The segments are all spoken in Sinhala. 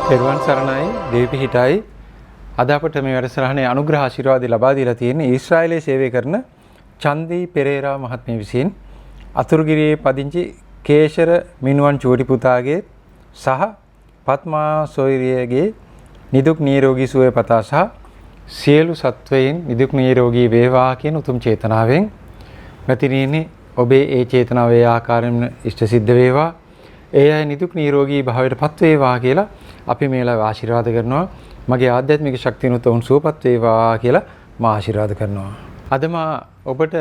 තෙරුවන් සරණයි දේවි හිටයි අද අපට මේ වැඩසටහනේ අනුග්‍රහ ආශිර්වාද ලබා දීලා තියෙන ඊශ්‍රායලයේ සේවය කරන චන්දී පෙරේරා මහත්මිය විසින් අතුරුගිරියේ පදිංචි කේශර මිනුවන් චූටි පුතාගේ සහ පත්මා සොයිරියගේ නිදුක් නිරෝගී සුවය පතා සහ සියලු සත්වයින් නිදුක් නිරෝගී වේවා කියන උතුම් චේතනාවෙන් මැතිණියනි ඔබේ ඒ චේතනාව ඒ ආකාරයෙන් ඉෂ්ට සිද්ධ වේවා. ඒ අය නිදුක් නිරෝගී භාවයට පත් වේවා කියලා අපි මේලා ආශිර්වාද කරනවා. මගේ ආධ්‍යාත්මික ශක්තියනොත් උන් සුවපත් වේවා කියලා මා ආශිර්වාද කරනවා. අද මා ඔබට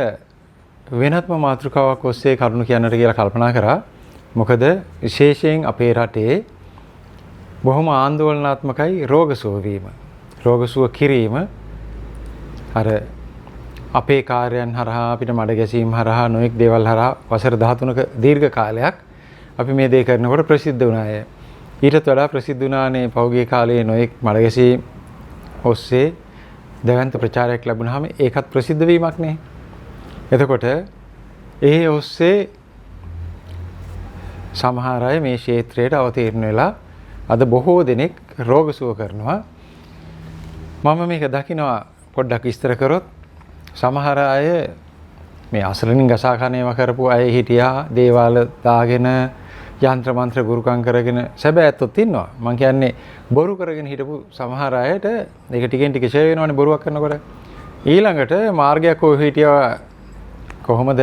වෙනත්ම මාතෘකාවක් ඔස්සේ කරුණු කියන්නට කියලා කල්පනා කරා. මොකද විශේෂයෙන් අපේ රටේ බොහොම ආందోලනාත්මකයි රෝග සුව වීම. රෝග සුව කිරීම අර අපේ කාර්යයන් හරහා අපිට මඩ ගැසීම් හරහා නොඑක් දේවල් හරහා වසර 13ක දීර්ඝ කාලයක් අපි මේ දේ කරනකොට ප්‍රසිද්ධ වුණාය. ඊටත් වඩා ප්‍රසිද්ධ වුණානේ පෞද්ගලික කාලයේ නොඑක් මඩ ගැසීම් ඔස්සේ දැවැන්ත ප්‍රචාරයක් ලැබුණාම ඒකත් ප්‍රසිද්ධ වීමක් නේ. එතකොට ඒ ඔස්සේ සමහර අය මේ ක්ෂේත්‍රයට අවතීර්ණ වෙලා අද බොහෝ දෙනෙක් රෝග සුව කරනවා. මම මේක දකිනවා පොඩ්ඩක් විස්තර කරොත් සමහර අය මේ අසලනින් ගසාකණේව කරපු අය හිටියා දේවාල දාගෙන යంత్ర මන්ත්‍ර ගුරුකම් කරගෙන සැබෑ ඇත්තොත් ඉන්නවා. මම කියන්නේ බොරු කරගෙන හිටපු සමහර අයට ඒක ටිකෙන් ටික ෂේ වෙනවනේ බොරුවක් කරනකොට. ඊළඟට මාර්ගයක් ඔය හිටියා කොහොමද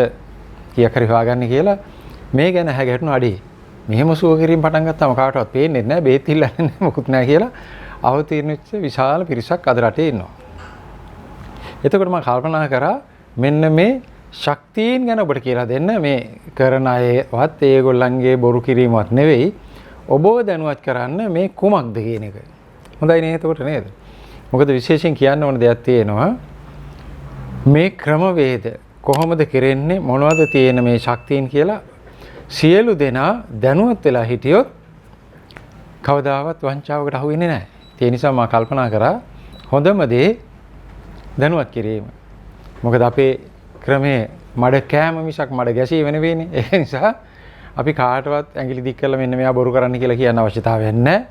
කීයක් හරි හොයාගන්නේ කියලා මේ ගැන හැගැටුණු අඩේ. මෙහෙම සුව කිරීම පටන් ගත්තාම කාටවත් පේන්නේ නැහැ බේත් ඉල්ලන්නේ නැහැ මොකුත් නැහැ කියලා අවතීර්ණ වෙච්ච විශාල පිරිසක් අද රටේ ඉන්නවා. එතකොට මම කල්පනා කරා මෙන්න මේ ශක්තියින් ගැන ඔබට කියලා දෙන්න මේ කරන අයවත් ඒගොල්ලන්ගේ බොරු කිරීමවත් නෙවෙයි ඔබව දැනුවත් කරන්න මේ කුමක්ද කියන එක. හොඳයි නේද? එතකොට නේද? මොකද විශේෂයෙන් කියන්න ඕන දෙයක් තියෙනවා. මේ ක්‍රමවේද කොහොමද කරන්නේ මොනවද තියෙන මේ ශක්තියින් කියලා සියලු දෙනා දැනුවත් වෙලා හිටියොත් කවදාවත් වංචාවකට අහු වෙන්නේ නැහැ. ඒ නිසා මම කල්පනා කරා හොඳම දේ දැනුවත් කිරීම. මොකද අපේ ක්‍රමේ මඩ කෑම මිසක් මඩ ගැසීම නෙවෙයිනේ. ඒ නිසා අපි කාටවත් ඇඟිලි දික් කරලා මෙන්න මෙයා බොරු කරන්න කියලා කියන්න අවශ්‍යතාවයක් නැහැ.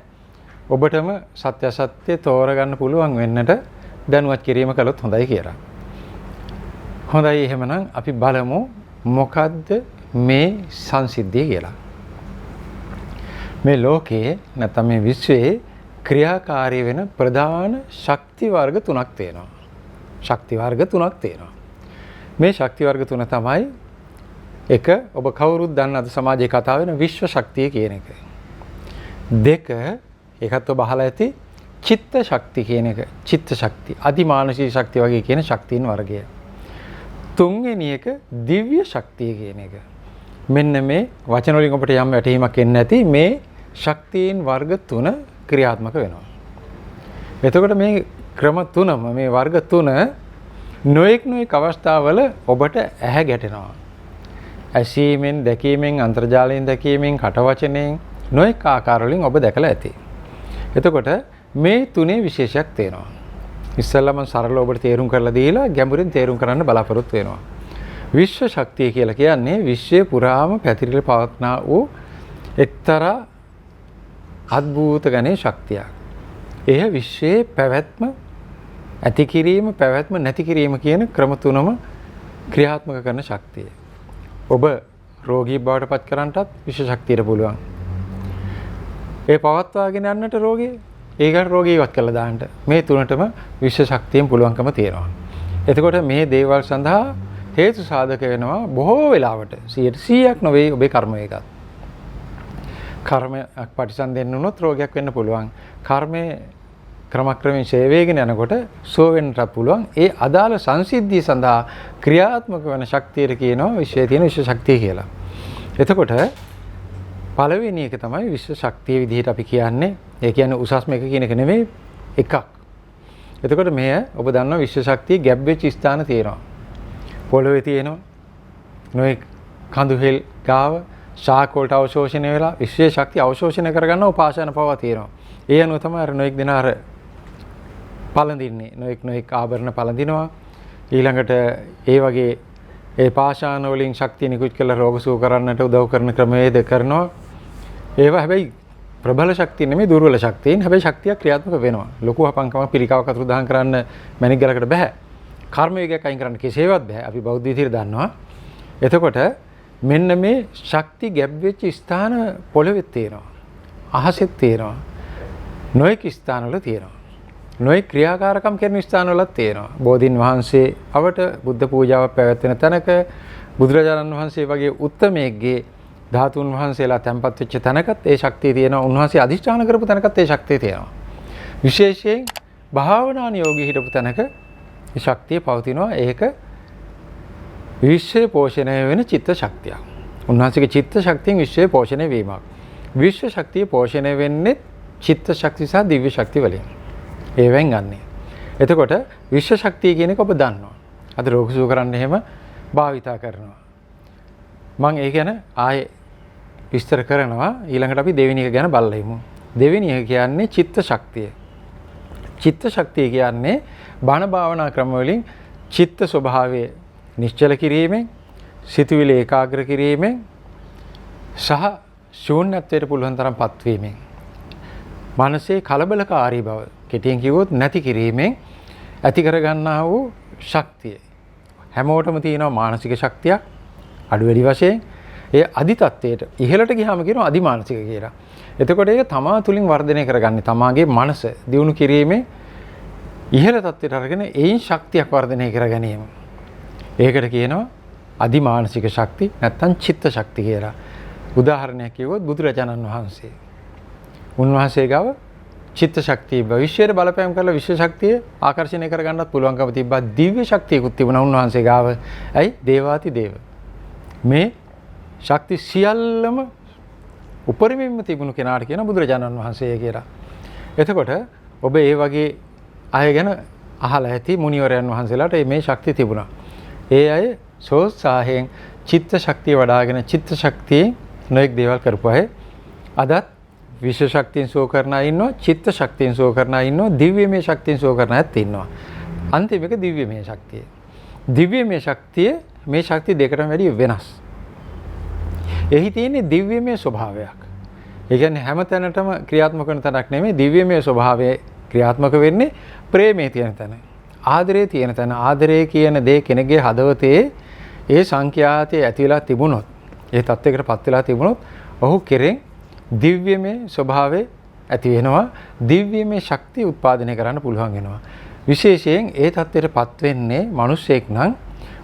ඔබටම සත්‍ය සත්‍ය තෝරගන්න පුළුවන් වෙන්නට දැනුවත් කිරීම කළොත් හොඳයි කියලා. හොඳයි එහෙමනම් අපි බලමු මොකද්ද මේ සංසිද්ධිය කියලා. මේ ලෝකයේ නැත්නම් මේ විශ්වයේ ක්‍රියාකාරී වෙන ප්‍රධාන ශක්ති වර්ග තුනක් තියෙනවා. ශක්ති වර්ග තුනක් තියෙනවා. මේ ශක්ති වර්ග තුන තමයි එක ඔබ කවුරුත් දන්න අද සමාජයේ කතා වෙන විශ්ව ශක්තිය කියන එක. දෙක ඒකත් ඔබ අහලා ඇති චිත්ත ශක්තිය කියන එක. චිත්ත ශක්තිය, අධිමානසික ශක්තිය වගේ කියන ශක්තියින් වර්ගය. තුන්වෙනි එක දිව්‍ය ශක්තිය කියන එක. මෙන්න මේ වචන වලින් ඔබට යම් වැටහීමක් එන්නේ නැති මේ ශක්තියින් වර්ග තුන ක්‍රියාත්මක වෙනවා. එතකොට මේ ක්‍රම තුනම මේ වර්ග තුන නොඑක් අවස්ථාවල ඔබට ඇහැ ගැටෙනවා. ඇසීමෙන්, දැකීමෙන්, අන්තර්ජාලයෙන් දැකීමෙන්, කටවචනෙන් නොඑක් ආකාර වලින් ඔබ දැකලා ඇති. එතකොට මේ තුනේ විශේෂයක් තියෙනවා. ඉස්සෙල්ලාම සරල ඔබට තේරුම් කරලා දීලා ගැඹුරින් තේරුම් කරන්න බලාපොරොත්තු වෙනවා. විශ්ව ශක්තිය කියලා කියන්නේ විශ්වය පුරාම පැතිරිලා පවත්නා වූ එක්තරා අద్භූත ගණේ ශක්තියක්. එය විශ්වයේ පැවැත්ම ඇති කිරීම, පැවැත්ම නැති කිරීම කියන ක්‍රම තුනම ක්‍රියාත්මක කරන ශක්තිය. ඔබ රෝගී බවට පත් කරන්නටත් විශ්ව ශක්තියට පුළුවන්. ඒ පවත්වාගෙන යන්නට රෝගී, ඒකට රෝගී ඉවත් කරලා දාන්න. මේ තුනටම විශ්ව ශක්තියෙන් පුළුවන්කම තියෙනවා. එතකොට මේ දේවල් සඳහා හේතු සාධක වෙනවා බොහෝ වෙලාවට 100%ක් නොවේ ඔබේ කර්ම එකක්. කර්මයක් ප්‍රතිසන්දෙන්න වුණොත් රෝගයක් වෙන්න පුළුවන්. කර්මයේ ක්‍රමක්‍රමයෙන් ශේවේගෙන යනකොට සුව වෙන්නට පුළුවන්. ඒ අදාළ සංසිද්ධිය සඳහා ක්‍රියාත්මක වෙන ශක්තියට කියනවා විශ්වයේ තියෙන විශ්ව ශක්තිය කියලා. එතකොට පළවෙනි එක තමයි විශ්ව ශක්තිය විදිහට අපි කියන්නේ. ඒ කියන්නේ උසස්ම එක කියන එක නෙමෙයි එකක්. එතකොට මෙය ඔබ දන්නවා විශ්ව ශක්තිය ගැබ් වෙච්ච ස්ථාන තියෙනවා. පොළොවේ තියෙනවා. නොඑක් කඳු හෙල් ගාව ශාක වලට අවශෝෂණය වෙලා විශ්ව ශක්තිය අවශෝෂණය කරගන්න උපාසන පවා තියෙනවා. ඒ අනුව තමයි අර නොඑක් දෙනා අර පළඳින්නේ. නොඑක් ආභරණ පළඳිනවා. ඊළඟට ඒ වගේ ඒ පාෂාණ වලින් ශක්තිය නිකුත් කළ රෝග සුව කරන්නට උදව් කරන ක්‍රමවේද කරනවා. ඒවා හැබැයි ප්‍රබල ශක්තිය නෙමෙයි දුර්වල ශක්තියෙන්. හැබැයි ශක්තිය ක්‍රියාත්මක වෙනවා. ලොකු හපංකම පිළිකාවක් අතුරු දහන් කරන්න මැණික් ගලකට බෑ. කර්ම වේගයක් අයින් කරන්න කෙසේවත් බෑ. අපි බෞද්ධ විදිහට දන්නවා. එතකොට මෙන්න මේ ශක්ති ගැබ් වෙච්ච ස්ථාන පොළවේ තියෙනවා. අහසෙත් තියෙනවා. නොයෙක් ස්ථානවල තියෙනවා. නොයෙක් ක්‍රියාකාරකම් කරන ස්ථානවලත් තියෙනවා. බෝධින් වහන්සේ අවට බුද්ධ පූජාවක් පැවැත්වෙන තැනක බුදුරජාණන් වහන්සේ වගේ උත්තමයෙක්ගේ ධාතුන් වහන්සේලා තැන්පත් වෙච්ච තැනකත් ඒ ශක්තිය තියෙනවා. උන්වහන්සේ අධිෂ්ඨාන කරපු තැනකත් ඒ ශක්තිය තියෙනවා. විශේෂයෙන් භාවනා නියෝගී හිටපු තැනක මේ ශක්තිය පවතිනවා. ඒක විශ්වය පෝෂණය වෙන චිත්ත ශක්තියක්. උන්වහන්සේගේ චිත්ත ශක්තියෙන් විශ්වය පෝෂණය වීමක්. විශ්ව ශක්තිය පෝෂණය වෙන්නේ චිත්ත ශක්තිය සහ දිව්‍ය ශක්තිය වලින්. ඒවෙන් ගන්නෙ. එතකොට විශ්ව ශක්තිය කියන එක ඔබ දන්නවා. අද රෝග සුව කරන්න එහෙම භාවිතා කරනවා. මම ඒ ගැන ආයේ විස්තර කරනවා. ඊළඟට අපි දෙවෙනි එක ගැන බලලා ඉමු. දෙවෙනි එක කියන්නේ චිත්ත ශක්තිය. චිත්ත ශක්තිය කියන්නේ බණ භාවනා ක්‍රම වලින් චිත්ත ස්වභාවය නිශ්චල කිරීමෙන්, සිතුවිලි ඒකාග්‍ර කිරීමෙන් සහ ශූන්‍යත්වයට පුළුවන් තරම් පත්වීමෙන්, මනසේ කලබලකාරී බව කෙටියෙන් කිව්වොත් නැති කිරීමෙන් ඇති කරගන්නා වූ ශක්තිය. හැමෝටම තියෙනවා මානසික ශක්තියක් අඩු වැඩි වශයෙන්. ඒ අදි තත්ත්වයට ඉහළට ගියාම කියනවා අදිමානසික කියලා. එතකොට ඒක තමා තුලින් වර්ධනය කරගන්නේ තමාගේ මනස දියුණු කිරීමේ ඉහළ තත්ත්වයට අරගෙන ඒයින් ශක්තියක් වර්ධනය කර ගැනීම. ඒකට කියනවා අදිමානසික ශක්ති නැත්නම් චිත්ත ශක්ති කියලා. උදාහරණයක් කිව්වොත් බුදුරජාණන් වහන්සේ. උන්වහන්සේ ගාව චිත්ත ශක්තිය භවිෂ්‍යයට බලපෑම් කරලා විශ්ව ශක්තිය ආකර්ෂණය කරගන්නත් පුළුවන්කම තිබ්බා. දිව්‍ය ශක්තියකුත් තිබුණා උන්වහන්සේ ගාව. ඇයි? දේවාති දේව. මේ ශක්ති සියල්ලම උපරිමයෙන්ම තිබුණු කෙනාට කියන බුදුරජාණන් වහන්සේ කියලා. එතකොට ඔබ ඒ වගේ අය ගැන අහලා ඇති මුනිවරයන් වහන්සේලාට මේ ශක්තිය තිබුණා. ඒ අය සෝත්සාහයෙන් චිත්ත ශක්තිය වඩාගෙන චිත්ත ශක්තියෙන් නොඑක් දේවල් කරපු අය. අදත් විශ්ව ශක්තියෙන් සෝ කරන අය ඉන්නවා, චිත්ත ශක්තියෙන් සෝ කරන අය ඉන්නවා, දිව්‍යමය ශක්තියෙන් සෝ කරන අයත් ඉන්නවා. අන්තිම එක දිව්‍යමය ශක්තිය. දිව්‍යමය ශක්තිය මේ ශක්ති දෙකටම වැඩිය වෙනස්. එහි තියෙන්නේ දිව්‍යමය ස්වභාවයක්. ඒ කියන්නේ හැම තැනටම ක්‍රියාත්මක වෙන තැනක් නෙමෙයි. දිව්‍යමය ස්වභාවයේ ක්‍රියාත්මක වෙන්නේ ප්‍රේමයේ තියෙන තැන. ආදරයේ තියෙන තැන. ආදරය කියන දේ කෙනෙක්ගේ හදවතේ ඒ සංඛ්‍යාතයේ ඇති වෙලා තිබුණොත්, ඒ තත්වයකට පත් වෙලා තිබුණොත් ඔහු කෙරෙන් දිව්‍යමය ස්වභාවය ඇති වෙනවා. දිව්‍යමය ශක්තිය උත්පාදනය කරන්න පුළුවන් වෙනවා. විශේෂයෙන් ඒ තත්ත්වයට පත් වෙන්නේ මිනිසෙක් නම්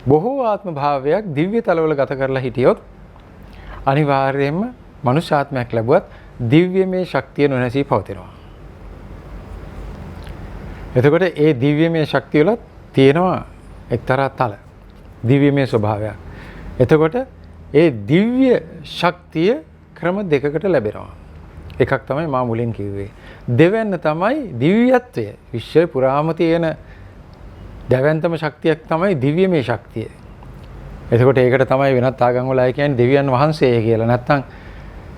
බොහෝ ආත්ම භාවයක් දිව්‍ය තලවල ගත කරලා හිටියොත් අනිවාර්යයෙන්ම මනුෂ්‍යාත්මයක් ලැබුවත් දිව්‍යමය ශක්තිය නොනැසී පවතිනවා. එතකොට ඒ දිව්‍යමය ශක්තිය වල තියෙනවා එක්තරා තල දිව්‍යමය ස්වභාවයක්. එතකොට ඒ දිව්‍ය ශක්තිය ක්‍රම දෙකකට ලැබෙනවා. එකක් තමයි මා මුලින් කිව්වේ. දෙවැන්න තමයි දිව්‍යත්වය. විශ්වය පුරාම තියෙන දැවැන්තම ශක්තියක් තමයි දිව්‍යමය ශක්තිය. එතකොට ඒකට තමයි වෙනත් ආගම් වල අය කියන්නේ දෙවියන් වහන්සේ කියලා. නැත්නම්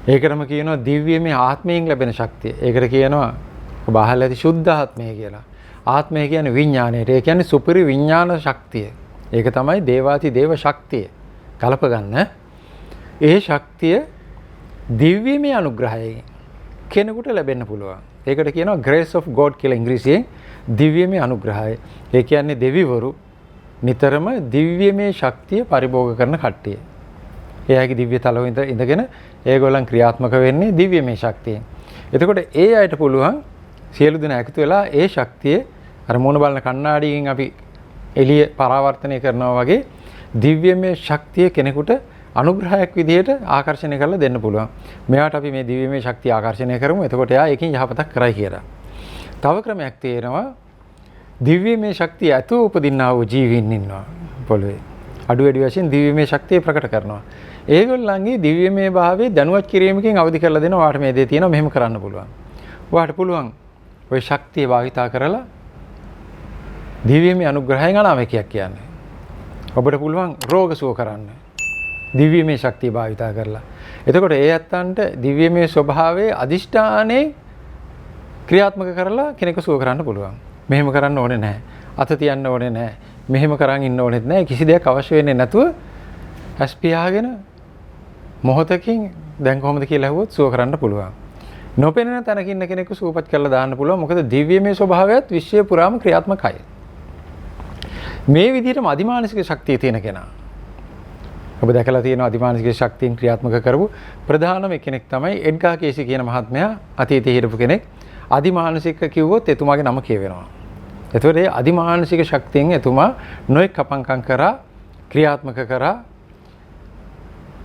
ඒකටම කියනවා දිව්‍යමය ආත්මයෙන් ලැබෙන ශක්තිය. ඒකට කියනවා ඔබ අහලා ඇති සුද්ධාත්මය කියලා. ආත්මය කියන්නේ විඥාණයට. ඒ කියන්නේ සුපිරි විඥාන ශක්තිය. ඒක තමයි දේවාති දේව ශක්තිය. කලප ගන්න. ඒ ශක්තිය දිව්‍යමය අනුග්‍රහයෙන් කෙනෙකුට ලැබෙන්න පුළුවන්. ඒකට කියනවා grace of God කියලා ඉංග්‍රීසියෙන්. දිව්‍යමය අනුග්‍රහය. ඒ කියන්නේ දෙවිවරු නිතරම දිව්‍යමය ශක්තිය පරිභෝග කරන කට්ටිය. එයාගේ දිව්‍ය තලව ඉඳගෙන ඒගොල්ලන් ක්‍රියාත්මක වෙන්නේ දිව්‍යමය ශක්තියෙන්. එතකොට ඒ අයට පුළුවන් සියලු දෙනා එකතු වෙලා ඒ ශක්තිය අර මොන බලන කණ්ණාඩියකින් අපි එළිය පරාවර්තනය කරනවා වගේ දිව්‍යමය ශක්තිය කෙනෙකුට අනුග්‍රහයක් විදිහට ආකර්ෂණය කරලා දෙන්න පුළුවන්. මෙයාට අපි මේ දිව්‍යමය ශක්තිය ආකර්ෂණය කරමු. එතකොට එයා ඒකෙන් යහපතක් කරයි කියලා. තව ක්‍රමයක් තියෙනවා. දිව්‍යමය ශක්තිය ඇතුව උපදින්නා වූ ජීවීන් ඉන්නවා පොළවේ. අඩු වැඩි වශයෙන් දිව්‍යමය ශක්තිය ප්‍රකට කරනවා. ඒගොල්ලන්ගේ දිව්‍යමය භාවයේ දැනුවත් කිරීමකින් අවදි කරලා දෙනවා. වාට මේ දේ තියෙනවා මෙහෙම කරන්න පුළුවන්. වාට පුළුවන් ওই ශක්තිය භාවිතා කරලා දිව්‍යමය අනුග්‍රහයෙන් අනාමකයක් කියන්නේ. ඔබට පුළුවන් රෝග සුව කරන්න. දිව්‍යමය ශක්තිය භාවිතා කරලා. එතකොට ඒ ඇත්තන්ට දිව්‍යමය ස්වභාවයේ අදිෂ්ඨානයේ ක්‍රියාත්මක කරලා කෙනෙකු සුව කරන්න පුළුවන්. මෙහෙම කරන්න ඕනේ නැහැ. අත තියන්න ඕනේ නැහැ. මෙහෙම කරන් ඉන්න ඕනෙත් නැහැ. කිසි දෙයක් අවශ්‍ය වෙන්නේ නැතුව ඇස් පියාගෙන මොහොතකින් දැන් කොහොමද කියලා ඇහුවොත් සුව කරන්න පුළුවන්. නොපෙනෙන තැනක ඉන්න කෙනෙක්ව සුවපත් කරලා දාන්න පුළුවන්. මොකද දිව්‍යමය ස්වභාවයත් විශ්වය පුරාම ක්‍රියාත්මකයි. මේ විදිහටම අධිමානසික ශක්තිය තියෙන කෙනා. ඔබ දැකලා තියෙන අධිමානසික ශක්තියෙන් ක්‍රියාත්මක කරපු ප්‍රධානම කෙනෙක් තමයි එඩ්ගා කේසි කියන මහත්මයා. අතීතයේ හිටපු කෙනෙක්. අධිමානසික කිව්වොත් එතුමාගේ නම කියවෙනවා. එතකොට ඒ අධිමානසික ශක්තියෙන් එතුමා නොයෙක් කපංකම් කරා ක්‍රියාත්මක කරා.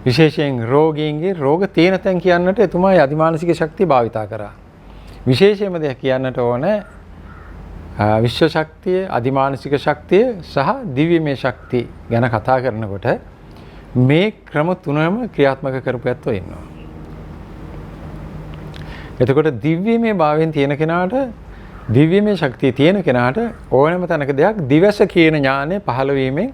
විශේෂයෙන් රෝගීන්ගේ රෝග තියෙන තැන් කියන්නට එතුමා ඒ අධිමානසික ශක්තිය භාවිතා කරා. විශේෂයෙන්ම දෙයක් කියන්නට ඕනේ විශ්ව ශක්තිය, අධිමානසික ශක්තිය සහ දිව්‍යමය ශක්තිය ගැන කතා කරනකොට මේ ක්‍රම තුනම ක්‍රියාත්මක කරපු ඇත්තෝ ඉන්නවා. එතකොට දිව්‍යමය භාවයෙන් තියෙන කෙනාට, දිව්‍යමය ශක්තිය තියෙන කෙනාට ඕනෑම තැනක දෙයක් දිවස කියන ඥානය පහළ වීමෙන්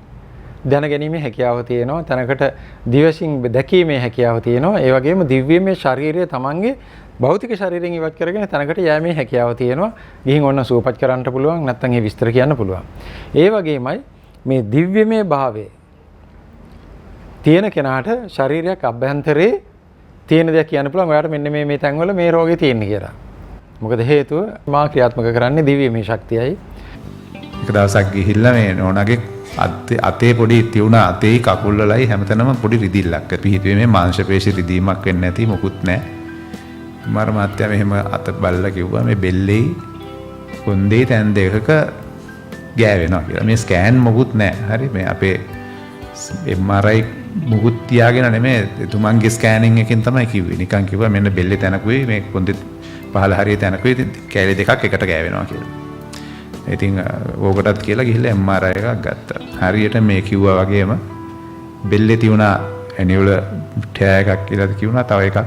දැනගැනීමේ හැකියාව තියෙනවා. තැනකට දිවසින් දැකීමේ හැකියාව තියෙනවා. ඒ වගේම දිව්‍යමය ශරීරය තමන්ගේ භෞතික ශරීරයෙන් ඉවත් කරගෙන තැනකට යෑමේ හැකියාව තියෙනවා. ගිහින් ඔන්න සූපත් කරන්න පුළුවන්, නැත්නම් ඒ විස්තර කියන්න පුළුවන්. ඒ වගේමයි මේ දිව්‍යමය භාවයේ තියෙන කෙනාට ශරීරයක් අභ්‍යන්තරේ තියෙන දෙයක් කියන්න පුළුවන්. ඔයාලට මෙන්න මේ තැන්වල මේ රෝගේ තියෙන්නේ කියලා. මොකද හේතුව මා ක්‍රියාත්මක කරන්නේ දිව්‍යමය ශක්තියයි. එක දවසක් ගිහිල්ලා මේ නෝනාගේ අතේ පොඩි තියුණා, අතේ කකුල් වලයි හැමතැනම පොඩි රිදිල්ලක්. පිහිටුවේ මාංශ පේශි රිදීමක් වෙන්නේ නැති මොකුත් නැහැ. මර මාත්‍යා මෙහෙම අත බලලා කිව්වා මේ බෙල්ලේ කොන්දේ තැන් දෙකක ගෑවෙනවා කියලා. මේ ස්කෑන් මොකුත් නැහැ. හරි මේ අපේ MRI මුකුත් තියාගෙන නෙමෙයි එතුමන්ගේ ස්කෑනින් එකෙන් තමයි කිව්වේ. නිකන් කිව්වා මෙන්න බෙල්ලේ තැනකුයි මේ කොන්දේ පහළ හරිය තැනකුයි කැලේ දෙකක් එකට ගෑවෙනවා කියලා. ඉතින් ඕකටත් කියලා ගිහිල්ලා MRI එකක් ගත්තා. හරියට මේ කිව්වා වගේම බෙල්ලේ තියුණා ඇනියුලර් ටයර් එකක් කියලා කිව්වා. තව එකක්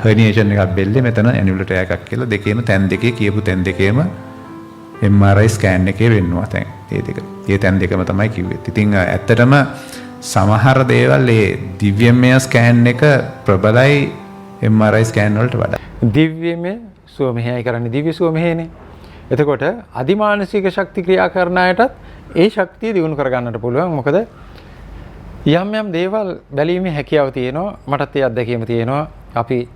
හර්නියේෂන් එකක් බෙල්ලේ මෙතන ඇනියුලර් ටයර් එකක් කියලා දෙකේම තැන් දෙකේ කියපු තැන් දෙකේම MRI ස්කෑන් එකේ වෙන්නවා තැන්. ඒ දෙක. ඒ තැන් දෙකම තමයි කිව්වේ. ඉතින් ඇත්තටම සමහර දේවල් ඒ දිව්‍යමය ස්කෑන් එක ප්‍රබලයි MRI ස්කෑන් වලට වඩා. දිව්‍යමය සුව මෙහෙයයි කරන්නේ දිව්‍ය සුව මෙහෙයනේ. එතකොට අධිමානසික ශක්ති ක්‍රියා කරන අයටත් ඒ ශක්තිය දිනු කර ගන්නට පුළුවන්. මොකද යම් යම් දේවල් බැලීමේ හැකියාව තියෙනවා. මටත් ඒ අත්දැකීම තියෙනවා. අපි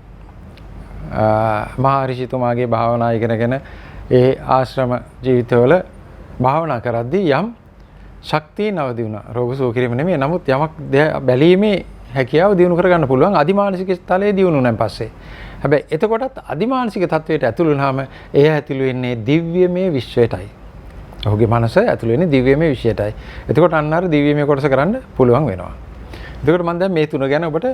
මහා ඍෂිතුමාගේ භාවනා ඉගෙනගෙන ඒ ආශ්‍රම ජීවිතවල භාවනා කරද්දී යම් ශක්තිය නවදී වුණා. රෝග සුව කිරීම නෙමෙයි. නමුත් යමක් බැලීමේ හැකියාව දිනු කර ගන්න පුළුවන් අධිමානසික ස්තලයේ දිනු වුණාන් පස්සේ. හැබැයි එතකොටත් අධිමානසික තත්වයට ඇතුළු වුණාම එය ඇතුළු වෙන්නේ දිව්‍යමය විශ්වයටයි. ඔහුගේ මනස ඇතුළු වෙන්නේ දිව්‍යමය විශ්වයටයි. එතකොට අන්න අර දිව්‍යමය කොටස කරන්න පුළුවන් වෙනවා. එතකොට මම දැන් මේ තුන ගැන ඔබට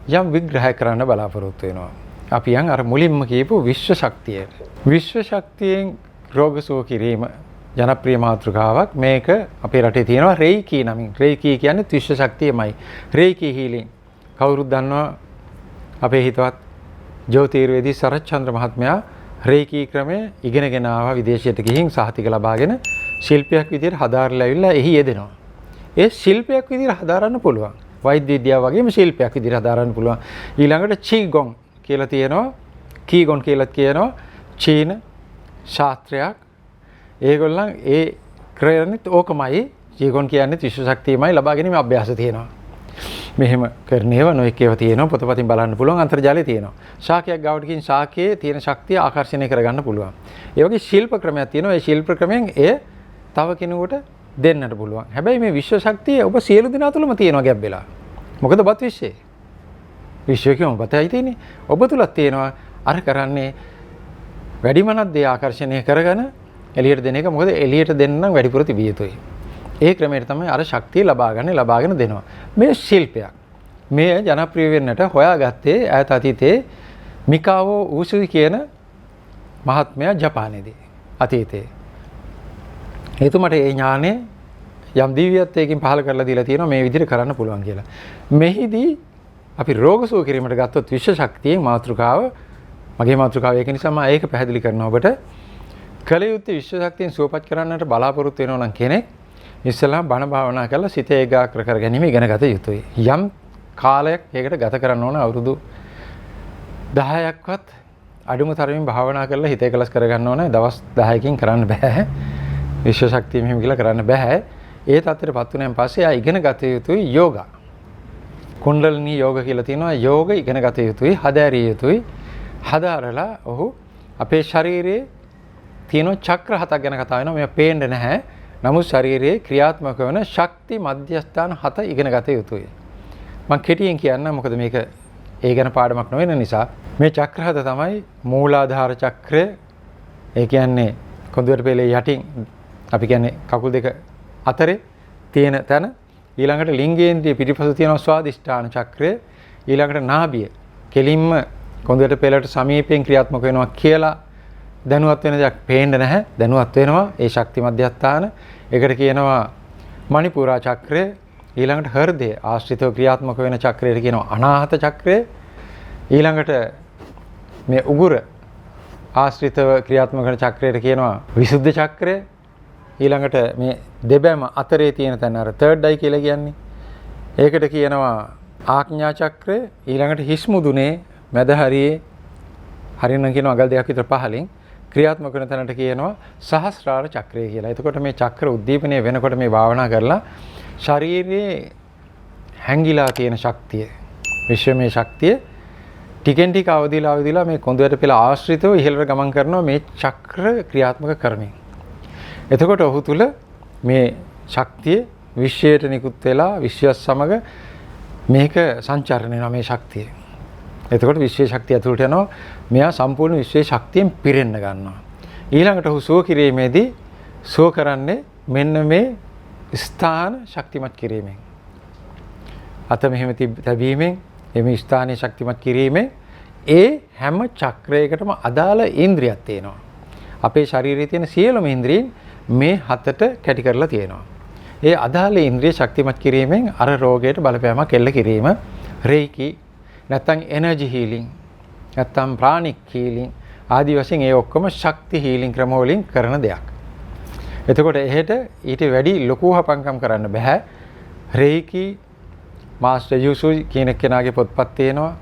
යම් විග්‍රහයක් කරන්න බලාපොරොත්තු වෙනවා. අපි යන් අර මුලින්ම කියපු විශ්ව ශක්තියට. විශ්ව ශක්තියෙන් රෝග සුව කිරීම ජනප්‍රිය මාතෘකාවක්. මේක අපේ රටේ තියෙනවා රේකී නමින්. රේකී කියන්නේ විශ්ව ශක්තියමයි. රේකී හීලින් කවුරුත් දන්නවා අපේ හිතවත් ජ්‍යොතිර්වේදී සරච්චන්ද්‍ර මහත්මයා රේකී ක්‍රමය ඉගෙනගෙන ආවා විදේශයට ගිහින් සහතික ලබාගෙන ශිල්පයක් විදිහට හදාarලා ඇවිල්ලා එහි යෙදෙනවා. ඒ ශිල්පයක් විදිහට හදාරන්න පුළුවන්. වෛද්‍ය විද්‍යාව වගේම ශිල්පයක් විදිහට හදාරන්න පුළුවන්. ඊළඟට චීගොන් කියලා තියෙනවා. කීගොන් කියලාත් කියනවා. චීන ශාස්ත්‍රයක්. ඒගොල්ලන් ඒ ක්‍රයනිත් ඕකමයි. චීගොන් කියන්නේ විශ්ව ශක්තියමයි ලබා ගැනීම අභ්‍යාස තියෙනවා. මෙහෙම කරන්නේව නොඑක ඒවා තියෙනවා. පොතපතින් බලන්න පුළුවන්. අන්තර්ජාලයේ තියෙනවා. ශාකයක් ගාවට ගිහින් ශාකයේ තියෙන ශක්තිය ආකර්ෂණය කරගන්න පුළුවන්. ඒ වගේ ශිල්ප ක්‍රමයක් තියෙනවා. ඒ ශිල්ප ක්‍රමයෙන් එය තව කෙනෙකුට දෙන්නට පුළුවන්. හැබැයි මේ විශ්ව ශක්තිය ඔබ සියලු දෙනා තුළම තියෙනවා ගැබ් වෙලා. මොකද බත් විශ්වයේ. විශ්වයේ කියමු බතයි තියෙන්නේ. ඔබ තුලත් තියෙනවා. අර කරන්නේ වැඩිමනක් දේ ආකර්ෂණය කරගෙන එළියට දෙන එක. මොකද එළියට දෙන්න නම් වැඩිපුර තිබිය යුතුයි. ඒ ක්‍රමයට තමයි අර ශක්තිය ලබාගෙන දෙනවා. මේ ශිල්පයක්. මේ ජනප්‍රිය වෙන්නට හොයාගත්තේ ඈත අතීතයේ මිකාවෝ ඌසුයි කියන මහත්මයා ජපානයේදී. අතීතයේ. එතුමට ඒ ඥානය යම් දිව්‍යත්වයකින් පහළ කරලා දීලා තියෙනවා මේ විදිහට කරන්න පුළුවන් කියලා. මෙහිදී අපි රෝග සුව කිරීමට ගත්තොත් විශ්ව ශක්තියේ මාතෘකාව මගේ මාතෘකාව ඒක නිසා මම ඒක පැහැදිලි කරනවා ඔබට. කල යුත්තේ විශ්ව ශක්තියෙන් සුවපත් කරන්නට බලාපොරොත්තු වෙනවා නම් කෙනෙක් ඉස්සෙල්ලා බණ භාවනා කරලා සිත ඒකාග්‍ර කර ගැනීම ඉගෙන ගත යුතුයි. යම් කාලයක් ඒකට ගත කරන්න ඕන අවුරුදු 10ක්වත් අඩුම තරමින් භාවනා කරලා හිත එකලස් කරගන්න ඕන. දවස් 10කින් කරන්න බෑ. විශ්ව ශක්තිය මෙහෙම කියලා කරන්න බෑ. ඒ තත්ත්වයටපත් වුණාන් පස්සේ ආ ඉගෙන ගත යුතුයි යෝගා. කුණ්ඩලිනී යෝග කියලා තියෙනවා. යෝග ඉගෙන ගත යුතුයි, හදාරිය යුතුයි. හදාරලා ඔහු අපේ ශරීරයේ තියෙන චක්‍ර 7ක් ගැන කතා වෙනවා. මේවා පේන්නේ නැහැ. නමුත් ශරීරයේ ක්‍රියාත්මක වන ශක්ති මධ්‍යස්ථාන 7 ඉගෙන ගත යුතුයි. මම කෙටියෙන් කියන්න මොකද මේක ඒ ගැන පාඩමක් නොවන නිසා. මේ චක්‍ර 7 තමයි මූලාධාර චක්‍රය. ඒ කියන්නේ කොඳුරට පෙළේ යටින් අපි කියන්නේ කකුල් දෙක අතරේ තියෙන තැන. ඊළඟට ලිංගේන්ද්‍රිය පිටිපස තියෙන ස්වාදිෂ්ඨාන චක්‍රය. ඊළඟට නාභිය කෙලින්ම කොඳුරට පෙළට සමීපයෙන් ක්‍රියාත්මක වෙනවා කියලා දැනුවත් වෙන දෙයක් පේන්නේ නැහැ. දැනුවත් වෙනවා ඒ ශක්ති මධ්‍යස්ථාන. ඒකට කියනවා මණිපුරා චක්‍රය. ඊළඟට හෘදය ආශ්‍රිතව ක්‍රියාත්මක වෙන චක්‍රයට කියනවා අනාහත චක්‍රය. ඊළඟට මේ උගුර ආශ්‍රිතව ක්‍රියාත්මක වෙන චක්‍රයට කියනවා විසුද්ධි චක්‍රය. ඊළඟට මේ දෙබැම අතරේ තියෙන තැන අර third eye කියලා කියන්නේ. ඒකට කියනවා ආඥා චක්‍රය. ඊළඟට හිස් මුදුනේ මැද හරියේ හරියන කියන අගල් දෙකක් විතර පහලින් ක්‍රියාත්මක වෙන තැනට කියනවා සහස්‍රාර චක්‍රය කියලා. එතකොට මේ චක්‍ර උද්දීපනය වෙනකොට මේ භාවනා කරලා ශරීරයේ හැංගිලා තියෙන ශක්තිය, විශ්වමය ශක්තිය ටිකෙන් ටික අවදිලා මේ කොඳුරට පෙළ ආශ්‍රිතව ඉහළට ගමන් කරනවා මේ චක්‍ර ක්‍රියාත්මක කරමින්. එතකොට ඔහු තුල මේ ශක්තිය විශ්වයට නිකුත් වෙලා විශ්වයත් සමග මේක සංචරණය වෙනවා මේ ශක්තිය. එතකොට විශ්වයේ ශක්තිය ඇතුළට යනවා. මෙයා සම්පූර්ණ විශ්වයේ ශක්තියෙන් පිරෙන්න ගන්නවා. ඊළඟට ඔහු සුව කිරීමේදී සුව කරන්නේ මෙන්න මේ ස්ථාන ශක්තිමත් කිරීමෙන්. අත මෙහෙම තැබීමෙන් මේ ස්ථානයේ ශක්තිමත් කිරීමෙන් ඒ හැම චක්‍රයකටම අදාළ ඉන්ද්‍රියක් තියෙනවා. අපේ ශරීරයේ තියෙන සියලුම ඉන්ද්‍රීන් මේ හතට කැටි කරලා තියෙනවා. ඒ අදාළ ඉන්ද්‍රිය ශක්තිමත් කිරීමෙන් අර රෝගයට බලපෑමක් එල්ල කිරීම රේකි නැත්තම් එනර්ජි හීලින් නැත්තම් ප්‍රාණික් හීලින් ආදී වශයෙන් ඒ ඔක්කොම ශක්ති හීලින් ක්‍රම වලින් කරන දෙයක්. එතකොට එහෙට ඊට වැඩි ලොකු හපංකම් කරන්න බෑ. රේකි මාස්ටර් යුසුයි කියන කෙනාගේ පොත්පත් තියෙනවා.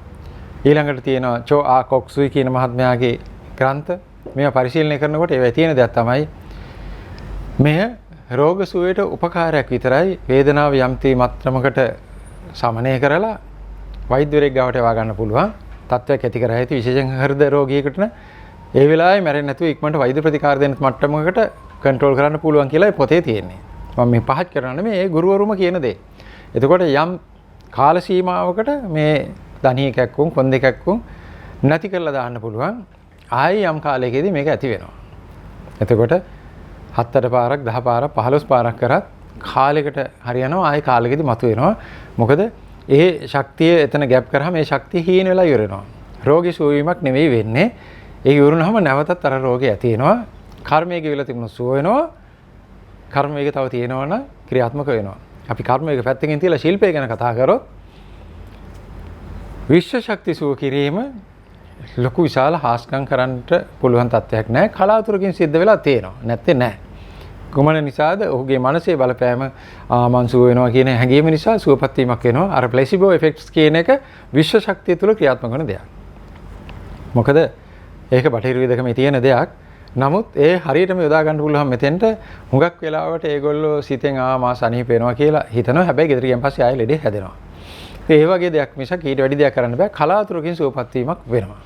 ඊළඟට තියෙනවා චෝ ආ කොක්සුයි කියන මහත්මයාගේ ග්‍රන්ථ. මේවා පරිශීලනය කරනකොට ඒවයි තියෙන දෙයක් තමයි මෙය රෝග සුවයට උපකාරයක් විතරයි. වේදනාව යම්ති මාත්‍රමකට සමනය කරලා වෛද්‍යවරයෙක් ගාවට යවා ගන්න පුළුවන් තත්ත්වයක් ඇති කර ඇති. විශේෂයෙන් හෘද රෝගියෙකුට ඒ වෙලාවේ මැරෙන්නේ නැතුව ඉක්මනට වෛද්‍ය ප්‍රතිකාර දෙන්න මට්ටමකට කන්ට්‍රෝල් කරන්න පුළුවන් කියලා පොතේ තියෙන්නේ. මම මේ පහත් කරන්නේ මේ ගුරුවරුම කියන දේ. එතකොට යම් කාල සීමාවකට මේ දණිය කැක්කුම් කොන්දේ කැක්කුම් නැති කරලා දාන්න පුළුවන්. ආයි යම් කාලයකදී මේක ඇති වෙනවා. එතකොට 7 පාරක් 10 පාරක් 15 පාරක් කරත් කාලයකට හරියනවා. ආයි කාලෙකදී මතුවෙනවා. මොකද ඒ ශක්තිය එතන ගැප් කරාම මේ ශක්තිය හීන වෙලා ඉවරනවා. රෝගී සුව වීමක් නෙවෙයි වෙන්නේ. ඒක ඉවරුනහම නැවතත් අර රෝගය ඇති වෙනවා. කර්මයේ ගෙවිලා තිබුණු සුව වෙනවා. කර්ම වේගය තව තියෙනවනම් ක්‍රියාත්මක වෙනවා. අපි කර්ම වේග පැත්තකින් තියලා ශිල්පය ගැන කතා කරොත් විශ්ව ශක්ති සුව කිරීම ලොකු විශාල හාස්කම් කරන්නට පුළුවන් තත්ත්වයක් නෑ. කලාතුරකින් සිද්ධ වෙලා තියෙනවා. නැත්තේ නෑ. කුමන නිසාද? ඔහුගේ මනසේ බලපෑම මං සුව වෙනවා කියන හැඟීම නිසා සුවපත් වීමක් වෙනවා. අර ප්ලැසිබෝ ඉෆෙක්ට්ස් කියන එක විශ්ව ශක්තිය තුල ක්‍රියාත්මක වෙන දෙයක්. මොකද ඒක බටහිර විදකමේ තියෙන දෙයක්. නමුත් ඒ හරියටම යොදා ගන්න පුළුවන් මෙතෙන්ට හුඟක් වෙලාවට ඒගොල්ලෝ සිතෙන් මාස අනීප වෙනවා කියලා හිතනවා. හැබැයි ගෙදර ගියන් පස්සේ ආයෙ ලෙඩේ හැදෙනවා. ඒ වගේ දෙයක් මිසක් ඊට වැඩි දෙයක් කරන්න බෑ. කලාතුරකින් සුවපත් වීමක් වෙනවා.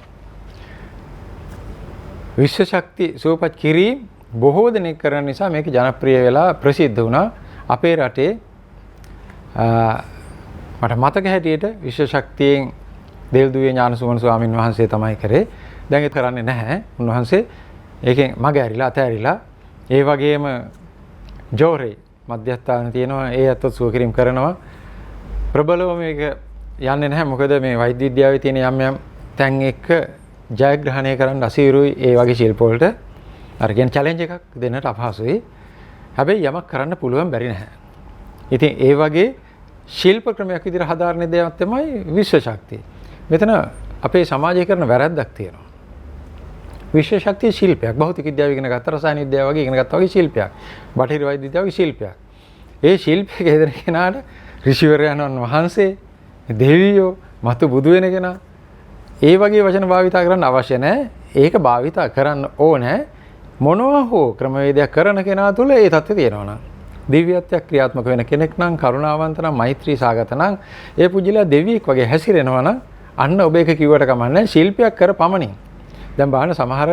විශ්ව ශක්ති සුවපත් කිරීම බොහෝ දෙනෙක් කරන නිසා මේක ජනප්‍රිය වෙලා ප්‍රසිද්ධ වුණා. අපේ රටේ මට මතක හැටියට විශ්ව ශක්තියෙන් දෙල්දුවේ ඥානසුමන ස්වාමින් වහන්සේ තමයි කරේ. දැන් ඒක කරන්නේ නැහැ. උන්වහන්සේ ඒකෙන් මග ඇරිලා අතෑරිලා. ඒ වගේම ජෝරේ මධ්‍යස්ථාන තියෙනවා. ඒ අතත් සුව කිරීම කරනවා. ප්‍රබලව මේක යන්නේ නැහැ. මොකද මේ වෛද්‍ය විද්‍යාවේ තියෙන යම් යම් තැන් එක්ක ජයග්‍රහණය කරන්න අසීරුයි. ඒ වගේ ශිල්ප වලට අර කියන චැලෙන්ජ් එකක් දෙන්නට අපහසුයි. හැබැයි යමක් කරන්න පුළුවන් බැරි නැහැ. ඉතින් ඒ වගේ ශිල්ප ක්‍රමයක් විදිහට හදාරන දෙයක් තමයි විශ්ව ශක්තිය. මෙතන අපේ සමාජයේ කරන වැරැද්දක් තියෙනවා. විශ්ව ශක්තිය ශිල්පයක්. භෞතික විද්‍යාව ඉගෙන ගත්ත රසායන විද්‍යාව වගේ ඉගෙන ගත්තා වගේ ශිල්පයක්. බටහිර වෛද්‍ය විද්‍යාව වගේ ශිල්පයක්. ඒ ශිල්පයක හදන කෙනාට ඍෂිවරයන්න් වහන්සේ, දෙවියෝ, මතු බුදු වෙන කෙනා ඒ වගේ වචන භාවිතා කරන්න අවශ්‍ය නැහැ. ඒක භාවිතා කරන්න ඕනේ මොනවා හෝ ක්‍රමවේදයක් කරන කෙනා තුළ ඒ தත්ත්වය තියෙනවා නම්. දිව්‍යත්වයක් ක්‍රියාත්මක වෙන කෙනෙක් නම්, කරුණාවන්ත නම්, මෛත්‍රී සාගත නම්, ඒ පුජ්‍යලයා දෙවියෙක් වගේ හැසිරෙනවා නම් අන්න ඔබ ඒක කිව්වට කමන්නේ. ශිල්පයක් කර පමණින් දැන් බලන්න සමහර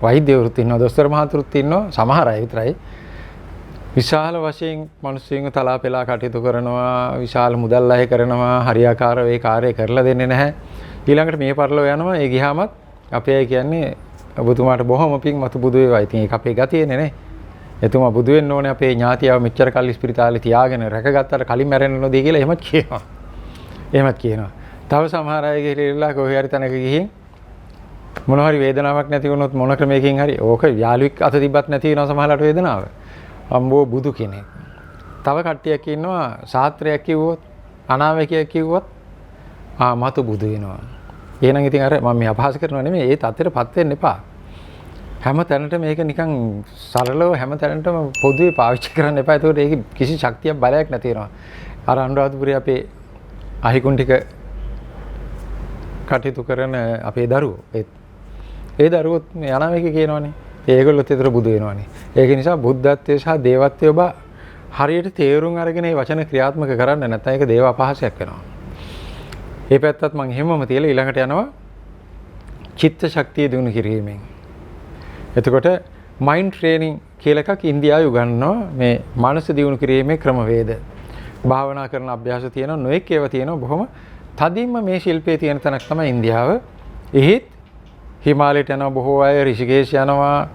වෛද්‍යවරුත් ඉන්නවා, දොස්තර මහතුරුත් ඉන්නවා, සමහර අය විතරයි. විශාල වශයෙන් මිනිස්සුන්ව තලා පෙලා කටයුතු කරනවා, විශාල මුදල් අය කරනවා, හරියාකාරව ඒ කාර්යය කරලා දෙන්නේ නැහැ. ඊළඟට මේ පරිලෝ යනවා. ඒ ගියාමත් අපේ අය කියන්නේ ඔබතුමාට බොහොම පිං මතු බුදු වේවා. ඉතින් ඒක අපේ ගතියනේ නේ. එතුමා බුදු වෙන්න ඕනේ අපේ ඥාතියව මෙච්චර කල් ස්පිරිතාලේ තියාගෙන රැකගත්තට කලින් මැරෙන්න නොදී කියලා එහෙමත් කියනවා. එහෙමත් කියනවා. තව සමහර අය ගිහිල්ලා කොහේ හරි තැනක ගිහින් මොන හරි වේදනාවක් නැති වුණොත් මොන ක්‍රමයකින් හරි ඕක යාළුවෙක් අත තිබ්බත් නැති වෙනවා සමහරලාට වේදනාව. අම්බෝ බුදු කෙනෙක්. තව කට්ටියක් ඉන්නවා ශාස්ත්‍රයක් කිව්වොත් අනාවැකියක් කිව්වොත් මතු බුදු වෙනවා. එහෙනම් ඉතින් අර මම මේ අපහාස කරනවා නෙමෙයි ඒ තත්ත්වෙටපත් වෙන්න එපා. හැම තැනටම මේක නිකන් සරලව හැම තැනටම පොදුවේ පාවිච්චි කරන්න එපා. ඒකට ඒක කිසි ශක්තියක් බලයක් නැති වෙනවා. අර අනුරාධපුරයේ අපේ අහිකුන්ටික කටයුතු කරන අපේ දරුවෝ ඒ දරුවොත් මේ අනාවැකි කියනවනේ. ඒගොල්ලොත් ඒතර බුදු වෙනවනේ. ඒක නිසා බුද්ධත්වයේ සහ දේවත්වයේ ඔබ හරියට තේරුම් අරගෙන මේ වචන ක්‍රියාත්මක කරන්න නැත්නම් ඒක දේව අපහාසයක් වෙනවා. මේ පැත්තත් මම හැමෝම තියලා ඊළඟට යනවා චිත්ත ශක්තිය දිනු කිරීමෙන්. එතකොට මයින්ඩ් ට්‍රේනින් කියලා එකක් ඉන්දියාවේ උගන්වනවා මේ මනස දිනු කිරීමේ ක්‍රමවේද. භාවනා කරන අභ්‍යාස තියෙනවා නොඑක් ඒවා තියෙනවා බොහොම තදින්ම මේ ශිල්පයේ තියෙන තැනක් තමයි ඉන්දියාව. එහෙත් හිමාලයට යනවා බොහෝ අය, ඍෂිකේශ යනවා.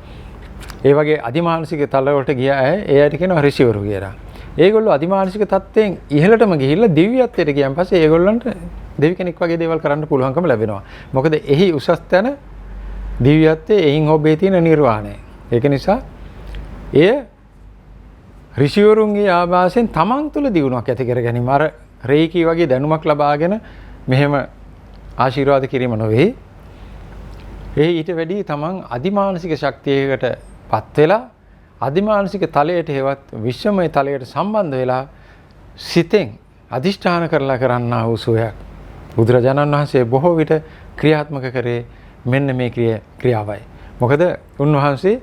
ඒ වගේ අධිමානසික තල වලට ගිය අය ඒ අයට කියනවා ඍෂිවරු කියලා. ඒගොල්ලෝ අධිමානසික තත්ත්වයෙන් ඉහළටම ගිහිල්ලා දිව්‍යත්වයට ගියන් පස්සේ ඒගොල්ලන්ට දෙවි කෙනෙක් වගේ දේවල් කරන්න පුළුවන්කම ලැබෙනවා. මොකද එහි උසස් තැන දිව්‍යත්වයේ එයින් ඔබේ තියෙන නිර්වාණය. ඒක නිසා එය ඍෂිවරුන්ගේ ආభాසයෙන් තමන් තුළ දියුණුවක් ඇති කර ගැනීම. අර රේකී වගේ දැනුමක් ලබාගෙන මෙහෙම ආශිර්වාද කිරීම නොවේ. ඊට වැඩි තමන් අධිමානසික ශක්තියකටපත් වෙලා අධිමානසික තලයට හේවත් විශ්වමය තලයට සම්බන්ධ වෙලා සිතෙන් අදිෂ්ඨාන කරලා කරන්නා වූ සෝයක් බුදුරජාණන් වහන්සේ බොහෝ විට ක්‍රියාත්මක කරේ මෙන්න මේ ක්‍රියාවයි. මොකද උන්වහන්සේ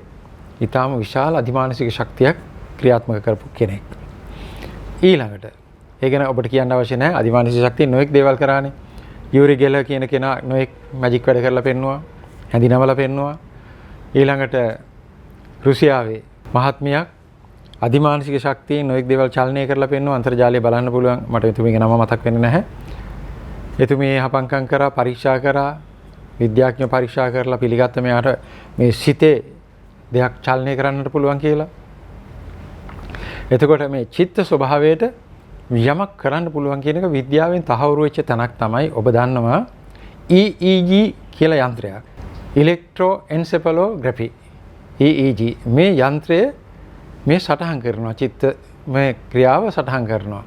ඊටාම විශාල අධිමානසික ශක්තියක් ක්‍රියාත්මක කරපු කෙනෙක්. ඊළඟට ඒ ගැන ඔබට කියන්න අවශ්‍ය නැහැ. අධිමානසික ශක්තිය නොඑක් දේවල් කරානේ. යූරි ගෙල කියන කෙනා නොඑක් මැජික් වැඩ කරලා පෙන්නවා. හැඳිනවලා පෙන්නවා. ඊළඟට රුසියාවේ මහත්මියක් අධිමානසික ශක්තියෙන් නොඑක් දේවල් චලනය කරලා පෙන්වනවා. අන්තර්ජාලය බලන්න පුළුවන්. මට එතුමියගේ නම මතක් වෙන්නේ නැහැ. එතුමිය හපංකම් කරා, පරීක්ෂා කරා, විද්‍යාඥයෝ පරීක්ෂා කරලා පිළිගත්ත මෙයාට මේ සිතේ දෙයක් චලනය කරන්නට පුළුවන් කියලා. එතකොට මේ චිත්ත ස්වභාවයට යමක් කරන්න පුළුවන් කියන එක විද්‍යාවෙන් තහවුරු වෙච්ච තැනක් තමයි ඔබ දන්නවා EEG කියලා යන්ත්‍රයක්. ඉලෙක්ට්‍රෝඑන්සෙෆැලෝග්‍රැෆි EEG මේ යන්ත්‍රය මේ සටහන් කරනවා චිත්ත මේ ක්‍රියාව සටහන් කරනවා.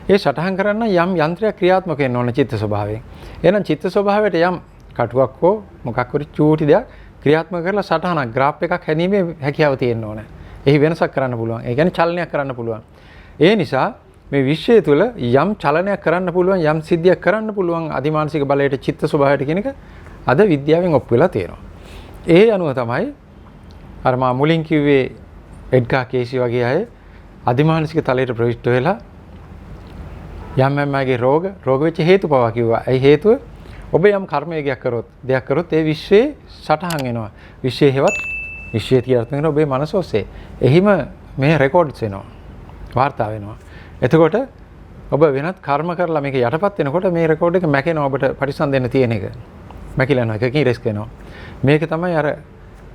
ඒ සටහන් කරන්න යම් යන්ත්‍රයක් ක්‍රියාත්මක වෙන්න ඕන චිත්ත ස්වභාවයෙන්. එහෙනම් චිත්ත ස්වභාවයට යම් කටුවක් හෝ මොකක් හරි චූටි දෙයක් ක්‍රියාත්මක කරලා සටහනක් ග්‍රාෆ් එකක් හැදීමේ හැකියාව තියෙන්න ඕන. එහි වෙනසක් කරන්න පුළුවන්. ඒ කියන්නේ චලනයක් කරන්න පුළුවන්. ඒ නිසා මේ විශ්වය තුළ යම් චලනයක් කරන්න පුළුවන් යම් සිද්ධියක් කරන්න පුළුවන් අධිමානසික බලයට චිත්ත ස්වභාවයට කියන එක අද විද්‍යාවෙන් ඔප්පු වෙලා තියෙනවා. ඒ අනුව තමයි අර මා මුලින් කිව්වේ එඩ්ගා කේසි වගේ අය අධිමානසික තලයට ප්‍රවිෂ්ඨ වෙලා යම් අයගේ රෝග වෙච්ච හේතු පවා කිව්වා. ඒ හේතුව ඔබ යම් කර්මයයක් කරොත් දෙයක් කරොත් ඒ විශ්වයේ සටහන් වෙනවා. විශ්වයේ හේවත් විශ්වයේ තියර්ථ වෙන ඔබේ මනස ඔස්සේ. එහිම මේ රෙකෝඩ්ස් වෙනවා. වාර්තා වෙනවා. එතකොට ඔබ වෙනත් කර්ම කරලා මේක යටපත් වෙනකොට මේ රෙකෝඩ් එක මැකෙනවා ඔබට පරිසම් දෙන්න තියෙන එක. මැකිලා යනවා. එකකින් රිස්ක් වෙනවා. මේක තමයි අර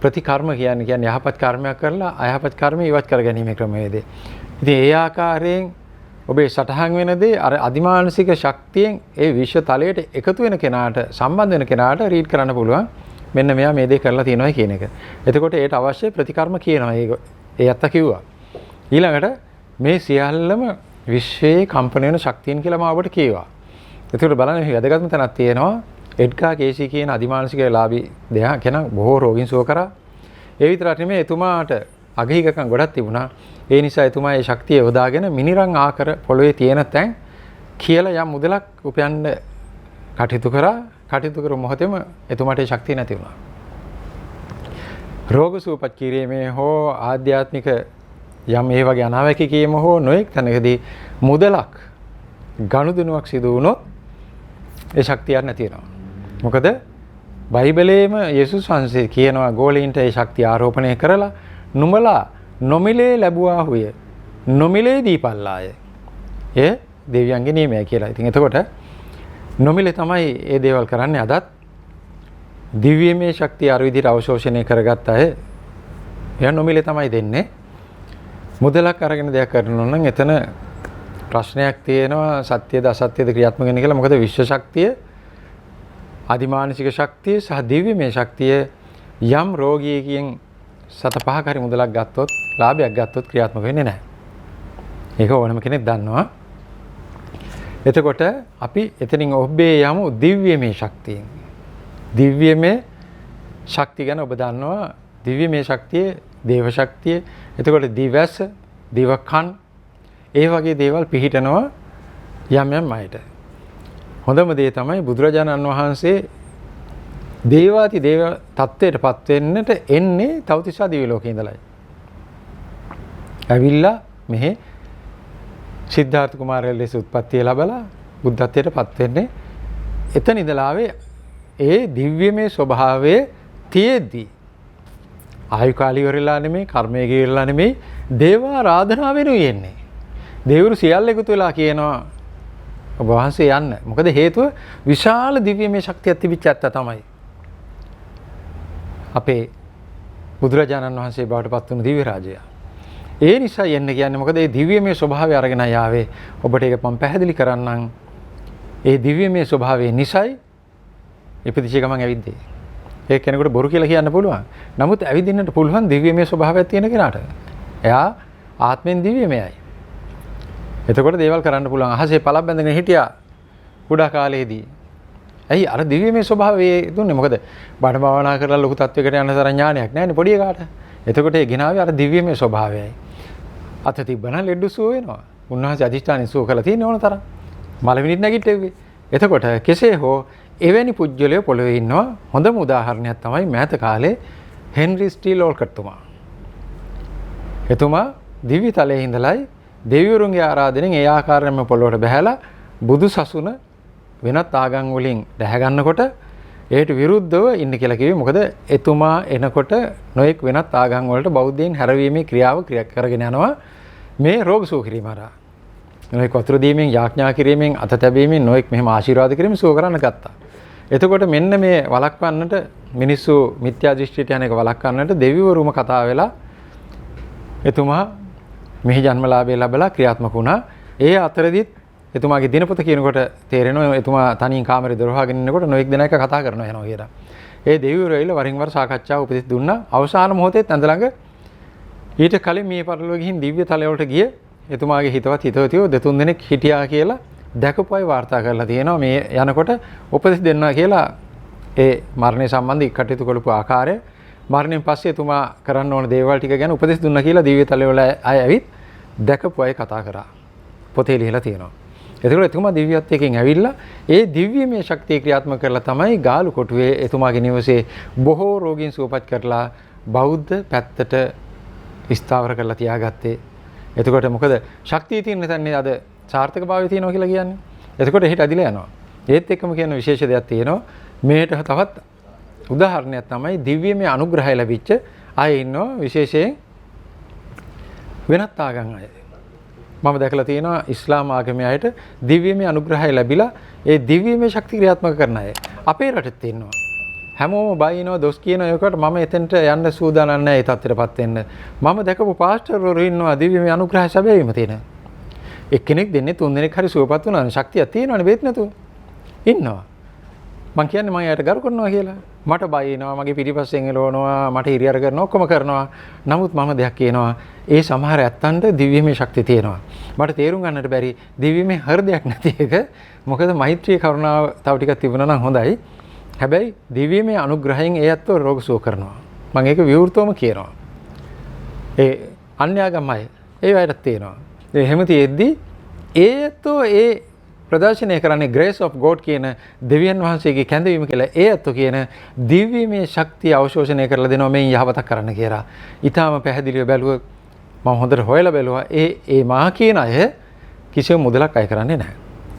ප්‍රතිකර්ම කියන්නේ යහපත් කර්මයක් කරලා අයහපත් කර්ම ඉවත් කර ගැනීමේ ක්‍රමවේදය. ඉතින් ඒ ආකාරයෙන් ඔබේ සටහන් වෙන දේ අර අධිමානසික ශක්තියෙන් ඒ විශ්ව තලයට එකතු වෙන කෙනාට සම්බන්ධ වෙන කෙනාට රීඩ් කරන්න පුළුවන්. මෙන්න මෙයා මේ දේ කරලා තියෙනවා කියන එක. එතකොට ඒට අවශ්‍ය ප්‍රතිකර්ම කියනවා. ඒ අත්ත කිව්වා. ඊළඟට මේ සියල්ලම විශ්වයේ කම්පන වෙන ශක්තියන් කියලා මම ඔබට කියවා. එතකොට බලන්න මේ වැදගත්ම තැනක් තියෙනවා. එඩ්ගා කේසි කියන අධිමානසික ලාභී දෙයක් කෙනා බොහෝ රෝගීන් සුව කරා. ඒ විතරක් නෙමෙයි එතුමාට අගහිගකම් ගොඩක් තිබුණා. ඒ නිසා එතුමා ඒ ශක්තිය යොදාගෙන මිනිරන් ආකර පොළොවේ තියෙන තැන් කියලා යම් මුදලක් උපයන්න කටයුතු කරා. කටයුතු කර මොහොතේම එතුමාට ඒ ශක්තිය නැති වුණා. රෝග සුවපත් කිරීමේ හෝ ආධ්‍යාත්මික යම් ඒ වගේ අනාවැකි කීම හෝ නොඑක් තැනකදී මුදලක් ගනුදෙනුවක් සිදු වුණොත් ඒ ශක්තිය නැති වෙනවා. මොකද බයිබලයේම යේසුස් වහන්සේ කියනවා ගෝලීන්ට ඒ ශක්තිය ආරෝපණය කරලා නුඹලා නොමිලේ ලැබුවා හුය නොමිලේ දීපල්ලාය. ඒ දෙවියන්ගේ නියමය කියලා. ඉතින් එතකොට නොමිලේ තමයි මේ දේවල් කරන්නේ. අදත් දිව්‍යමය ශක්තිය අර විදිහට අවශෝෂණය කරගත්ත අය එයා නොමිලේ තමයි දෙන්නේ. මුදලක් අරගෙන දෙයක් කරනවා නම් එතන ප්‍රශ්නයක් තියෙනවා සත්‍යද අසත්‍යද ක්‍රියාත්මක වෙන්නේ කියලා. මොකද විශ්ව ශක්තිය, අධිමානසික ශක්තිය සහ දිව්‍යමය ශක්තිය යම් රෝගියෙකුගෙන් සත පහක හරි මුදලක් ගත්තොත්, ලාභයක් ගත්තොත් ක්‍රියාත්මක වෙන්නේ නැහැ. ඒක ඕනම කෙනෙක් දන්නවා. එතකොට අපි එතනින් ඔබේ යමු දිව්‍යමය ශක්තියෙන්. දිව්‍යමය ශක්තිය ගැන ඔබ දන්නවා. දිව්‍යමය ශක්තිය, දේව ශක්තිය. එතකොට දිවැස, දිවකන් ඒ වගේ දේවල් පිහිටනවා යම් යම් අයට. හොඳම දේ තමයි බුදුරජාණන් වහන්සේ දේවාති දේව තත්ත්වයටපත් වෙන්නට එන්නේ තවතිසා දිව්‍ය ලෝකේ ඉඳලායි. ඇවිල්ලා මෙහි සිද්ධාර්ථ කුමාරයා ලෙස උත්පත්තිය ලැබලා බුද්ධත්වයටපත් වෙන්නේ එතන ඉඳලාවේ ඒ දිව්‍යමය ස්වභාවයේ තියෙද්දී ආයු කාලය ඉවරලා නෙමෙයි, කර්මය ඉවරලා නෙමෙයි, දේව ආරාධනාව වෙනුයි එන්නේ. දෙවිවරු සියල්ල එකතු වෙලා කියනවා ඔබ වහන්සේ යන්න. මොකද හේතුව විශාල දිව්‍යමය ශක්තියක් තිබිච්ච ඇත්ත තමයි. අපේ බුදුරජාණන් වහන්සේ බවට පත් වුණු දිව්‍ය රාජය. ඒ නිසා යන්න කියන්නේ මොකද ඒ දිව්‍යමය ස්වභාවය අරගෙන ආවේ. ඔබට ඒක මම පැහැදිලි කරන්නම්. ඒ දිව්‍යමය ස්වභාවය නිසයි ඉපදිච්ච ගමන් ඇවිද්දේ. ඒ කෙනෙකුට බොරු කියලා කියන්න පුළුවන්. නමුත් ඇවිදින්නට පුළුවන් දිව්‍යමය ස්වභාවයක් තියෙන කෙනාට. එයා ආත්මෙන් දිව්‍යමයයි. එතකොට දේවල් කරන්න පුළුවන්. අහසේ පළක් බැඳගෙන හිටියා කුඩා කාලේදී. ඇයි අර දිව්‍යමය ස්වභාවය දුන්නේ? මොකද බණ භාවනා කරලා ලොකු තත්වයකට යන තරම් ඥානයක් නැහැ නේ පොඩි එකාට. එතකොට ඒ ගෙනාවේ අර දිව්‍යමය ස්වභාවයයි. අත තිබ්බනම් ලෙඩ සුව වෙනවා. උන්වහන්සේ අධිෂ්ඨානෙ සුව කළා තියෙන ඕන තරම්. මලවිනිත් නැගිටෙව්වේ. එතකොට කෙසේ හෝ එවැනි පුජ්‍යලය පොළවේ ඉන්නවා. හොඳම උදාහරණයක් තමයි මෑත කාලේ හෙන්රි ස්ටීල් ඕල්කට් තුමා. එතුමා දිව්‍ය තලයේ ඉඳලායි දෙවිවරුන්ගේ ආරාධනෙන් ඒ ආකාරයෙන්ම පොළොවට බැහැලා බුදු සසුන වෙනත් ආගම් වලින් දැහැ ගන්නකොට ඒට විරුද්ධව ඉන්න කියලා කිව්වේ. මොකද එතුමා එනකොට නොඑක් වෙනත් ආගම් වලට බෞද්ධයන් හැරවීමේ ක්‍රියාව කරගෙන යනවා මේ රෝග සුව කිරීම හරහා. නොඑක් වතුර දීමෙන්, යාඥා කිරීමෙන්, අත තැබීමෙන් නොඑක් මෙහෙම ආශිර්වාද කිරීමෙන් සුව කරන්න ගත්තා. එතකොට මෙන්න මේ වළක්වන්නට මිනිස්සු මිත්‍යා දෘෂ්ටියට යන එක වළක්වන්නට දෙවිවරුම කතා වෙලා එතුමා මෙහි ජන්මලාභය ලැබලා ක්‍රියාත්මක වුණා. ඒ අතරදිත් එතුමාගේ දිනපොත කියනකොට තේරෙනවා එතුමා තනියෙන් කාමරේ දොරවහගෙන ඉන්නකොට නොඑක් දෙනා එක කතා කරනවා යනවා කියලා. ඒ දෙවිවරු ඇවිල්ලා වරින් වර සාකච්ඡාව උපදෙස් දුන්නා. අවසාන මොහොතේත් ඇඳ ළඟ ඊට කලින් මේ පරලෝක ගිහින් දිව්‍ය තලය වලට ගිය එතුමාගේ හිතවත් හිතවතියෝ දෙතුන් දෙනෙක් හිටියා කියලා දැකපු අය වාර්තා කරලා තියෙනවා. මේ යනකොට උපදෙස් දෙන්නවා කියලා ඒ මරණය සම්බන්ධ කටයුතු කරපු ආකාරය, මරණයෙන් පස්සේ එතුමා කරන්න ඕන දේවල් ටික ගැන උපදෙස් දුන්නා කියලා දිව්‍ය තලය වල අය ඇවිත් දැකපු අය කතා කරා. පොතේ ලියලා තියෙනවා. එතකොට එතුමා දිව්‍යත්වයෙන් ඇවිල්ලා ඒ දිව්‍යමය ශක්තිය ක්‍රියාත්මක කරලා තමයි ගාලු කොටුවේ එතුමාගේ නිවසේ බොහෝ රෝගීන් සුවපත් කරලා බෞද්ධ පැත්තට ස්ථාවර කරලා තියාගත්තේ. එතකොට මොකද ශක්තිය තියෙන තැන්නේ අද සාර්ථකභාවය තියෙනවා කියලා කියන්නේ. එතකොට එහෙට ඇදිලා යනවා. ඒත් එක්කම කියන විශේෂ දෙයක් තියෙනවා. මේකට තවත් උදාහරණයක් තමයි දිව්‍යමය අනුග්‍රහය ලැබිච්ච අය ඉන්නවා විශේෂයෙන් වෙනත් ආගම් අය. මම දැකලා තියෙනවා ඉස්ලාම් ආගමේ අයට දිව්‍යමය අනුග්‍රහය ලැබිලා ඒ දිව්‍යමය ශක්තිය ක්‍රියාත්මක කරන අය අපේ රටෙත් ඉන්නවා. හැමෝම බයිනවා දොස් කියන ඒකට මම එතෙන්ට යන්න සූදානම් නැහැ ඒ තත්ත්වයටපත් වෙන්න. මම දැකපු පාස්ටර්වරු ඉන්නවා දිව්‍යමය අනුග්‍රහය සැබෑවීම තියෙන. එක්කෙනෙක් දෙන්නේ තුන් දෙනෙක් හරි සුවපත් වුණානේ ශක්තියක් තියෙනවනේ බේත් නැතුව. ඉන්නවා. මං කියන්නේ මම යාට ගරු කරනවා කියලා. මට බයිනවා, මගේ පිටිපස්සෙන් එළවනවා, මට හිරියර කරනවා, ඔක්කොම කරනවා. නමුත් මම දෙයක් කියනවා, ඒ සමහර ඇත්තන්ට දිව්‍යමය ශක්තිය තියෙනවා. මට තේරුම් ගන්නට බැරි දිව්‍යමය හෘදයක් නැති එක. මොකද මෛත්‍රී කරුණාව තව ටිකක් තිබුණා නම් හොඳයි. හැබැයි දිව්‍යමය අනුග්‍රහයෙන් ඒ ඇත්තෝ රෝග සුව කරනවා. මම ඒක විවෘතවම කියනවා. ඒ අන්‍යාගම අය ඒ වයිරත් තියෙනවා. ඒ හැම තියෙද්දි ඒ ඇත්තෝ ඒ ප්‍රදර්ශනය කරන්නේ grace of God කියන දෙවියන් වහන්සේගේ කැඳවීම කියලා. ඒ ඇත්තෝ කියන දිව්‍යමය ශක්තිය අවශෝෂණය කරලා දෙනවා මේ යහපතක් කරන්න කියලා. ඊටාම පැහැදිලිව බැලුවොත් මම හොඳට හොයලා බැලුවා ඒ මා කියන අය කිසිම මුදලක් අය කරන්නේ නැහැ.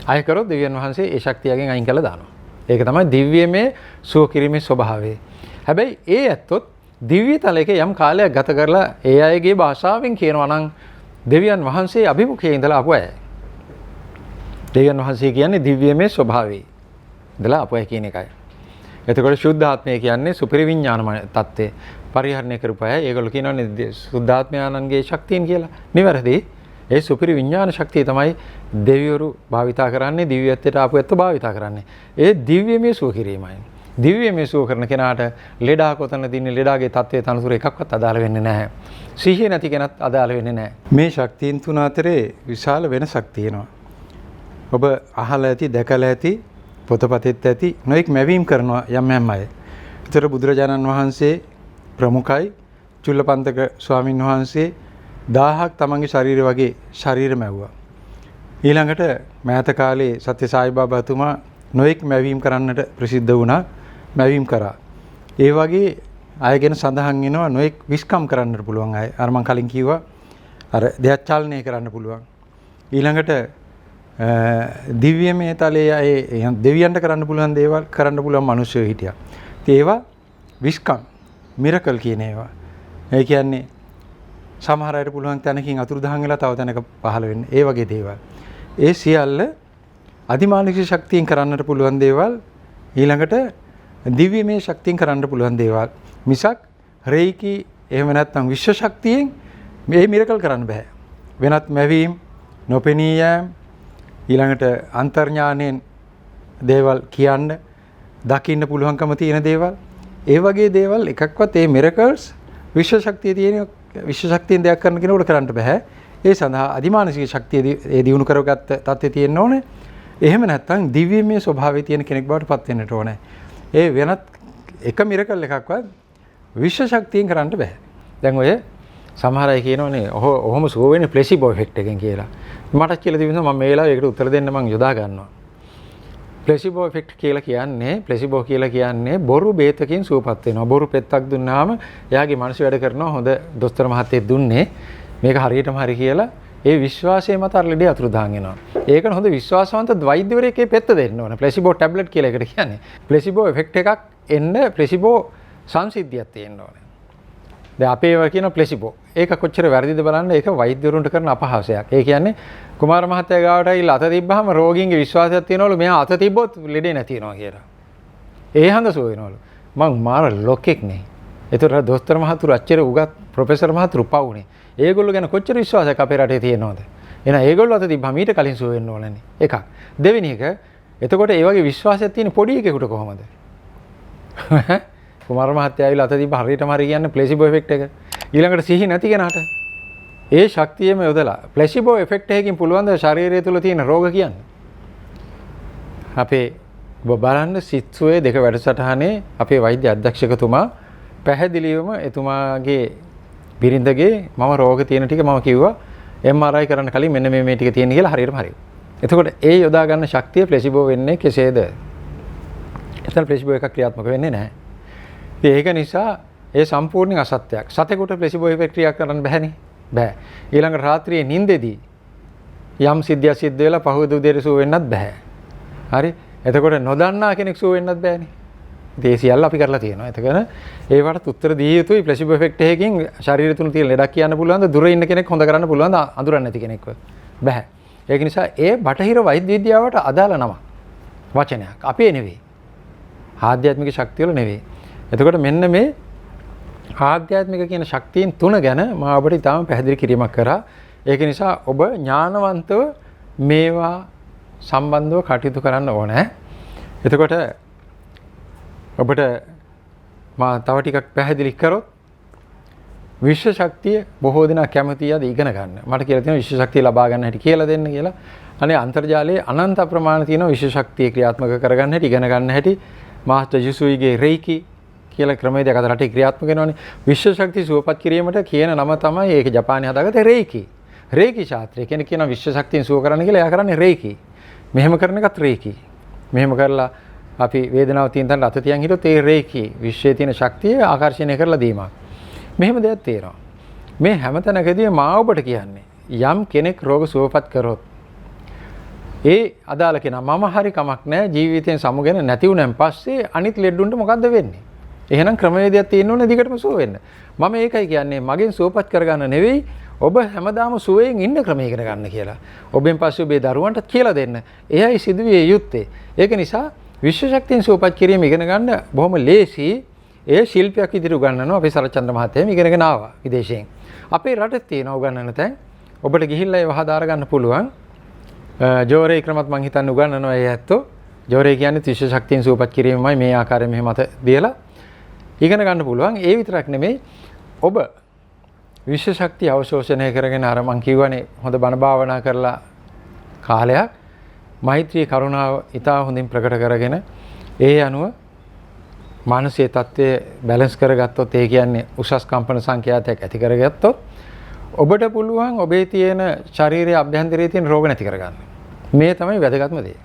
අය කරොත් දෙවියන් වහන්සේ ඒ ශක්තියගෙන් අයින් කළා දානවා. ඒක තමයි දිව්‍යමය සුව කිරීමේ ස්වභාවය. හැබැයි ඒ ඇත්තොත් දිව්‍ය තලයක යම් කාලයක් ගත කරලා ඒ අයගේ භාෂාවෙන් කියනවා නම් දෙවියන් වහන්සේ අභිමුඛයේ ඉඳලා ආපු අය. දෙවියන් වහන්සේ කියන්නේ දිව්‍යමය ස්වභාවය ඉඳලා ආපු අය කියන එකයි. එතකොට ශුද්ධාත්මය කියන්නේ සුපරිවිඥානමය தත්ත්වය පරිහරණය කරපු අය. ඒගොල්ලෝ කියනවානේ සුද්ධාත්මයන්ගේ ශක්තියන් කියලා. නිවැරදි. ඒ සුපරිවිඥාන ශක්තිය තමයි දෙවිවරු භාවිතා කරන්නේ, දිව්‍යත්වයට ආපු ඇත්ත භාවිතා කරන්නේ. ඒ දිව්‍යමය සුව කිරීමයි. දිව්‍යමය සුව කරන කෙනාට ලෙඩා කොතන දින්නේ ලෙඩාගේ தත්ත්වයේ තනතුර එකක්වත් අදාළ වෙන්නේ නැහැ. සිහිය නැති කෙනත් අදාළ වෙන්නේ නැහැ. මේ ශක්තියන් තුන අතරේ විශාල වෙනසක් තියෙනවා. ඔබ අහලා ඇති, දැකලා ඇති, පොතපතෙත් ඇති නොඑක් මැවීම් කරනවා යම් අය. ඒතර බුදුරජාණන් වහන්සේ ප්‍රමුඛයි. චුල්ලපන්තක ස්වාමින් වහන්සේ 1000ක් තමන්ගේ ශරීරය වගේ ශරීර මැව්වා. ඊළඟට මෑත කාලේ සත්‍ය සායිබාබාතුමා නොඑක් මැවීම් කරන්නට ප්‍රසිද්ධ වුණා. මැවීම් කරා. ඒ වගේ අය ගැන සඳහන් වෙනවා නොඑක් විස්කම් කරන්නට පුළුවන් අය. අර මම කලින් කිව්වා අර දෙයක් චලනය කරන්න පුළුවන්. ඊළඟට දිව්‍යමය තලයේ අය දෙවියන්ට කරන්න පුළුවන් දේවල් කරන්න පුළුවන් මිනිස්සු හිටියා. ඒවා විස්කම් මිරකල් කියන ඒවා. ඒ කියන්නේ සමහර අයට පුළුවන් තැනකින් අතුරුදහන් වෙලා තව තැනක පහළ වෙන්න. ඒ වගේ දේවල්. ඒ සියල්ල අධිමානසික ශක්තියෙන් කරන්නට පුළුවන් දේවල්. ඊළඟට දිව්‍යමය ශක්තියෙන් කරන්න පුළුවන් දේවල්. මිසක් රේකි එහෙම නැත්නම් විශ්ව ශක්තියෙන් මේ මිරකල් කරන්න බෑ. වෙනත් මැවීම්, නොපෙනී යෑම, ඊළඟට අන්තර්ඥාණයෙන් දේවල් කියන්න, දකින්න පුළුවන්කම තියෙන දේවල්. ඒ වගේ දේවල් එකක්වත් ඒ මිරකල්ස් විශ්ව ශක්තිය තියෙන විශ්ව ශක්තියෙන් දෙයක් කරන්න කෙනෙකුට කරන්න බෑ. ඒ සඳහා අධිමානසික ශක්තිය ඒ දියුණු කරගත්ත තත්ත්වයේ තියෙන්න ඕනේ. එහෙම නැත්නම් දිව්‍යමය ස්වභාවයේ තියෙන කෙනෙක් බවට පත් වෙන්නට ඕනේ. ඒ වෙනත් එක මිරකල් එකක්වත් විශ්ව ශක්තියෙන් කරන්න බෑ. දැන් ඔය සමහර අය කියනෝනේ ඔහොම සුව වෙන්නේ ප්ලෙසිබෝ ඉෆෙක්ට් එකෙන් කියලා. මට කියලා තිබුණා මම මේ වෙලාවේ ඒකට උත්තර දෙන්න මම යොදා ගන්නවා. ප්ලෙසිබෝ ඉෆෙක්ට් කියලා කියන්නේ බොරු බේතකින් සුවපත් වෙනවා. බොරු පෙත්තක් දුන්නාම එයාගේ මනස වැඩ කරනවා. හොඳ දොස්තර මහත්තයෙක් දුන්නේ මේක හරියටම හරි කියලා ඒ විශ්වාසය මත අර ලෙඩේ අතුරුදහන් වෙනවා. ඒකන හොඳ විශ්වාසවන්ත වෛද්‍යවරයෙක් පෙත්ත දෙන්න ඕන. ප්ලෙසිබෝ ටැබ්ලට් කියලා එකට කියන්නේ. ප්ලෙසිබෝ ඉෆෙක්ට් එකක් එන්න ප්ලෙසිබෝ සංසිද්ධියක් තියෙන්න ඕනේ. දැන් අපේ ඒවා කියන ප්ලෙසිබෝ. ඒක කොච්චර වැරදිද බලන්න. ඒක වෛද්‍යවරුන්ට කරන අපහාසයක්. ඒ කියන්නේ කුමාර මහත්තයා ගාවට ඇවිල්ලා අත තිබ්බහම රෝගීන්ගේ විශ්වාසයක් තියනවලු මෙයා අත තිබ්බොත් ලෙඩේ නැති වෙනවා කියලා. ඒ හන්ද සුව වෙනවලු. මං මාර ලොකෙක් නේ. ඒතර දොස්තර මහතුරු අච්චර උගත් ප්‍රොෆෙසර් මහතුරු පවුනේ. ඒගොල්ලෝ ගැන කොච්චර විශ්වාසයක් අපේ රටේ තියෙනවද? එහෙනම් ඒගොල්ලෝ අත තිබ්බම ඊට කලින් සුව වෙන්න ඕනනේ. එකක්. දෙවෙනි එක එතකොට ඒ වගේ විශ්වාසයක් තියෙන පොඩි එකෙකුට කොහොමද? කුමාර මහත්තයා ඇවිල්ලා අත තිබ්බ හරියටම හරි කියන්නේ ප්ලෙසිබෝ ඉෆෙක්ට් එක. ඊළඟට සිහි නැති කෙනාට ඒ ශක්තියම යොදලා ප්ලෙසිබෝ ඉෆෙක්ට් එකකින් පුළුවන් ද ශරීරය තුල තියෙන රෝග කියන්නේ. අපේ ඔබ බලන්න සිත්සුවේ දෙක වැඩසටහනේ අපේ වෛද්‍ය අධ්‍යක්ෂකතුමා පැහැදිලිවම එතුමාගේ බිරිඳගේ මම රෝග තියෙන ටික මම කිව්වා MRI කරන්න කලින් මෙන්න මේ ටික තියෙන කියලා හරියටම හරි. එතකොට ඒ යොදා ගන්න ශක්තිය ප්ලෙසිබෝ වෙන්නේ කෙසේද? එතන ප්ලෙසිබෝ එකක් ක්‍රියාත්මක වෙන්නේ නැහැ. ඒක නිසා ඒ සම්පූර්ණ අසත්‍යයක්. සතෙකුට ප්ලෙසිබෝ ඉෆෙක්ට් ක්‍රියා කරන්න බැහැනේ. බෑ. ඊළඟ රාත්‍රියේ නිින්දෙදී යම් සිද්ධියක් සිද්ධ වෙලා පහුවෙද උදේට සුව වෙන්නත් බෑ. හරි? එතකොට නොදන්නා කෙනෙක් සුව වෙන්නත් බෑනේ. ඒ සියල්ල අපි කරලා තියෙනවා. එතකන ඒවට උත්තර දී යුතුයි. ප්ලෙසිබෝ ඉෆෙක්ට් එකකින් ශරීරය තුන තියෙන ලෙඩක් කියන්න පුළුවන්ද? දුර ඉන්න කෙනෙක් හොඳ කරන්න පුළුවන්ද? අඳුරන්නේ නැති කෙනෙක්ව. බෑ. ඒක නිසා ඒ බටහිර වෛද්‍ය විද්‍යාවට අදාළ නම වචනයක්. අපේ නෙවෙයි. ආධ්‍යාත්මික ශක්තිය වල නෙවෙයි. එතකොට මෙන්න මේ ආධ්‍යාත්මික කියන ශක්තියන් තුන ගැන මම ඔබට ඉතාම පැහැදිලි කිරීමක් කරා. ඒක නිසා ඔබ ඥානවන්තව මේවා සම්බන්ධව කටයුතු කරන්න ඕනේ. එතකොට ඔබට මම තව ටිකක් පැහැදිලි කරොත් විශ්ව ශක්තිය බොහෝ දෙනා කැමතියි අද ඉගෙන ගන්න. මට කියලා තියෙනවා විශ්ව ශක්තිය ලබා ගන්න හැටි කියලා දෙන්න කියලා. අනේ අන්තර්ජාලයේ අනන්ත ප්‍රමාණ තියෙන විශ්ව ශක්තිය ක්‍රියාත්මක කරගන්න හැටි ඉගෙන ගන්න හැටි මාස්ටර් ජුසුයිගේ රේකි කියලා ක්‍රමයේ දෙක අතර රටේ ක්‍රියාත්මක වෙනවනේ. විශ්ව ශක්තිය සුවපත් කිරීමට කියන නම තමයි ඒක ජපානයේ හදාගත්තේ රේකි. රේකි ශාස්ත්‍රය කියන විශ්ව ශක්තියෙන් සුව කරන්න කියලා එයා කරන්නේ රේකි. මෙහෙම කරන එකත් රේකි. මෙහෙම කරලා අපි වේදනාව තියෙන තැනට අත තියන් හිටියොත් ඒ රේකි විශ්වයේ තියෙන ශක්තිය ආකර්ෂණය කරලා දීමක්. මෙහෙම දෙයක් තියෙනවා. මේ හැමතැනකදී මා ඔබට කියන්නේ යම් කෙනෙක් රෝග සුවපත් කරොත් ඒ අදාළ කෙනා මම හරි කමක් නැහැ ජීවිතයෙන් සමුගෙන නැති වුණාන් පස්සේ අනිත් ලෙඩුන්ට මොකද්ද වෙන්නේ? එහෙනම් ක්‍රමවේදයක් තියෙන්න ඕනේ දිගටම සුව වෙන්න. මම ඒකයි කියන්නේ මගෙන් සුවපත් කරගන්න නෙවෙයි ඔබ හැමදාම සුවයෙන් ඉන්න ක්‍රම ඉගෙන ගන්න කියලා. ඔබෙන් පස්සේ ඔබේ දරුවන්ට කියලා දෙන්න. එයයි සිදුවිය යුත්තේ. ඒක නිසා විශ්ව ශක්තියෙන් සුවපත් කිරීම ඉගෙන ගන්න බොහොම ලේසි. ඒ ශිල්පයක් විදිහට උගන්වනවා අපේ සරච්චන්ද්‍ර මහත්තයා ඉගෙනගෙන ආවා විදේශයෙන්. අපේ රටේ තියෙන උගන්වන තැන් ඔබට ගිහිල්ලා ඒව හදාර ගන්න පුළුවන්. ජෝරේ ක්‍රමත් මං හිතන්නේ උගන්වනවා ඒ ඇත්තෝ. ජෝරේ කියන්නේ විශ්ව ශක්තියෙන් සුවපත් කිරීමයි මේ ආකාරයෙන් මෙහෙම අත දියලා ඉගෙන ගන්න පුළුවන්. ඒ විතරක් නෙමෙයි ඔබ විශ්ව ශක්තිය අවශෝෂණය කරගෙන අර මං කියවනේ හොඳ බණ භාවනා කරලා කාලයක් මෛත්‍රී කරුණාව ඉතා හොඳින් ප්‍රකට කරගෙන ඒ අනුව මානසික තත්ත්වය බැලන්ස් කරගත්තොත් ඒ කියන්නේ උසස් කම්පන සංඛ්‍යාතයක් ඇති කරගත්තොත් ඔබට පුළුවන් ඔබේ තියෙන ශාරීරික අභ්‍යන්තරයේ තියෙන රෝග නැති කරගන්න. මේ තමයි වැදගත්ම දේ.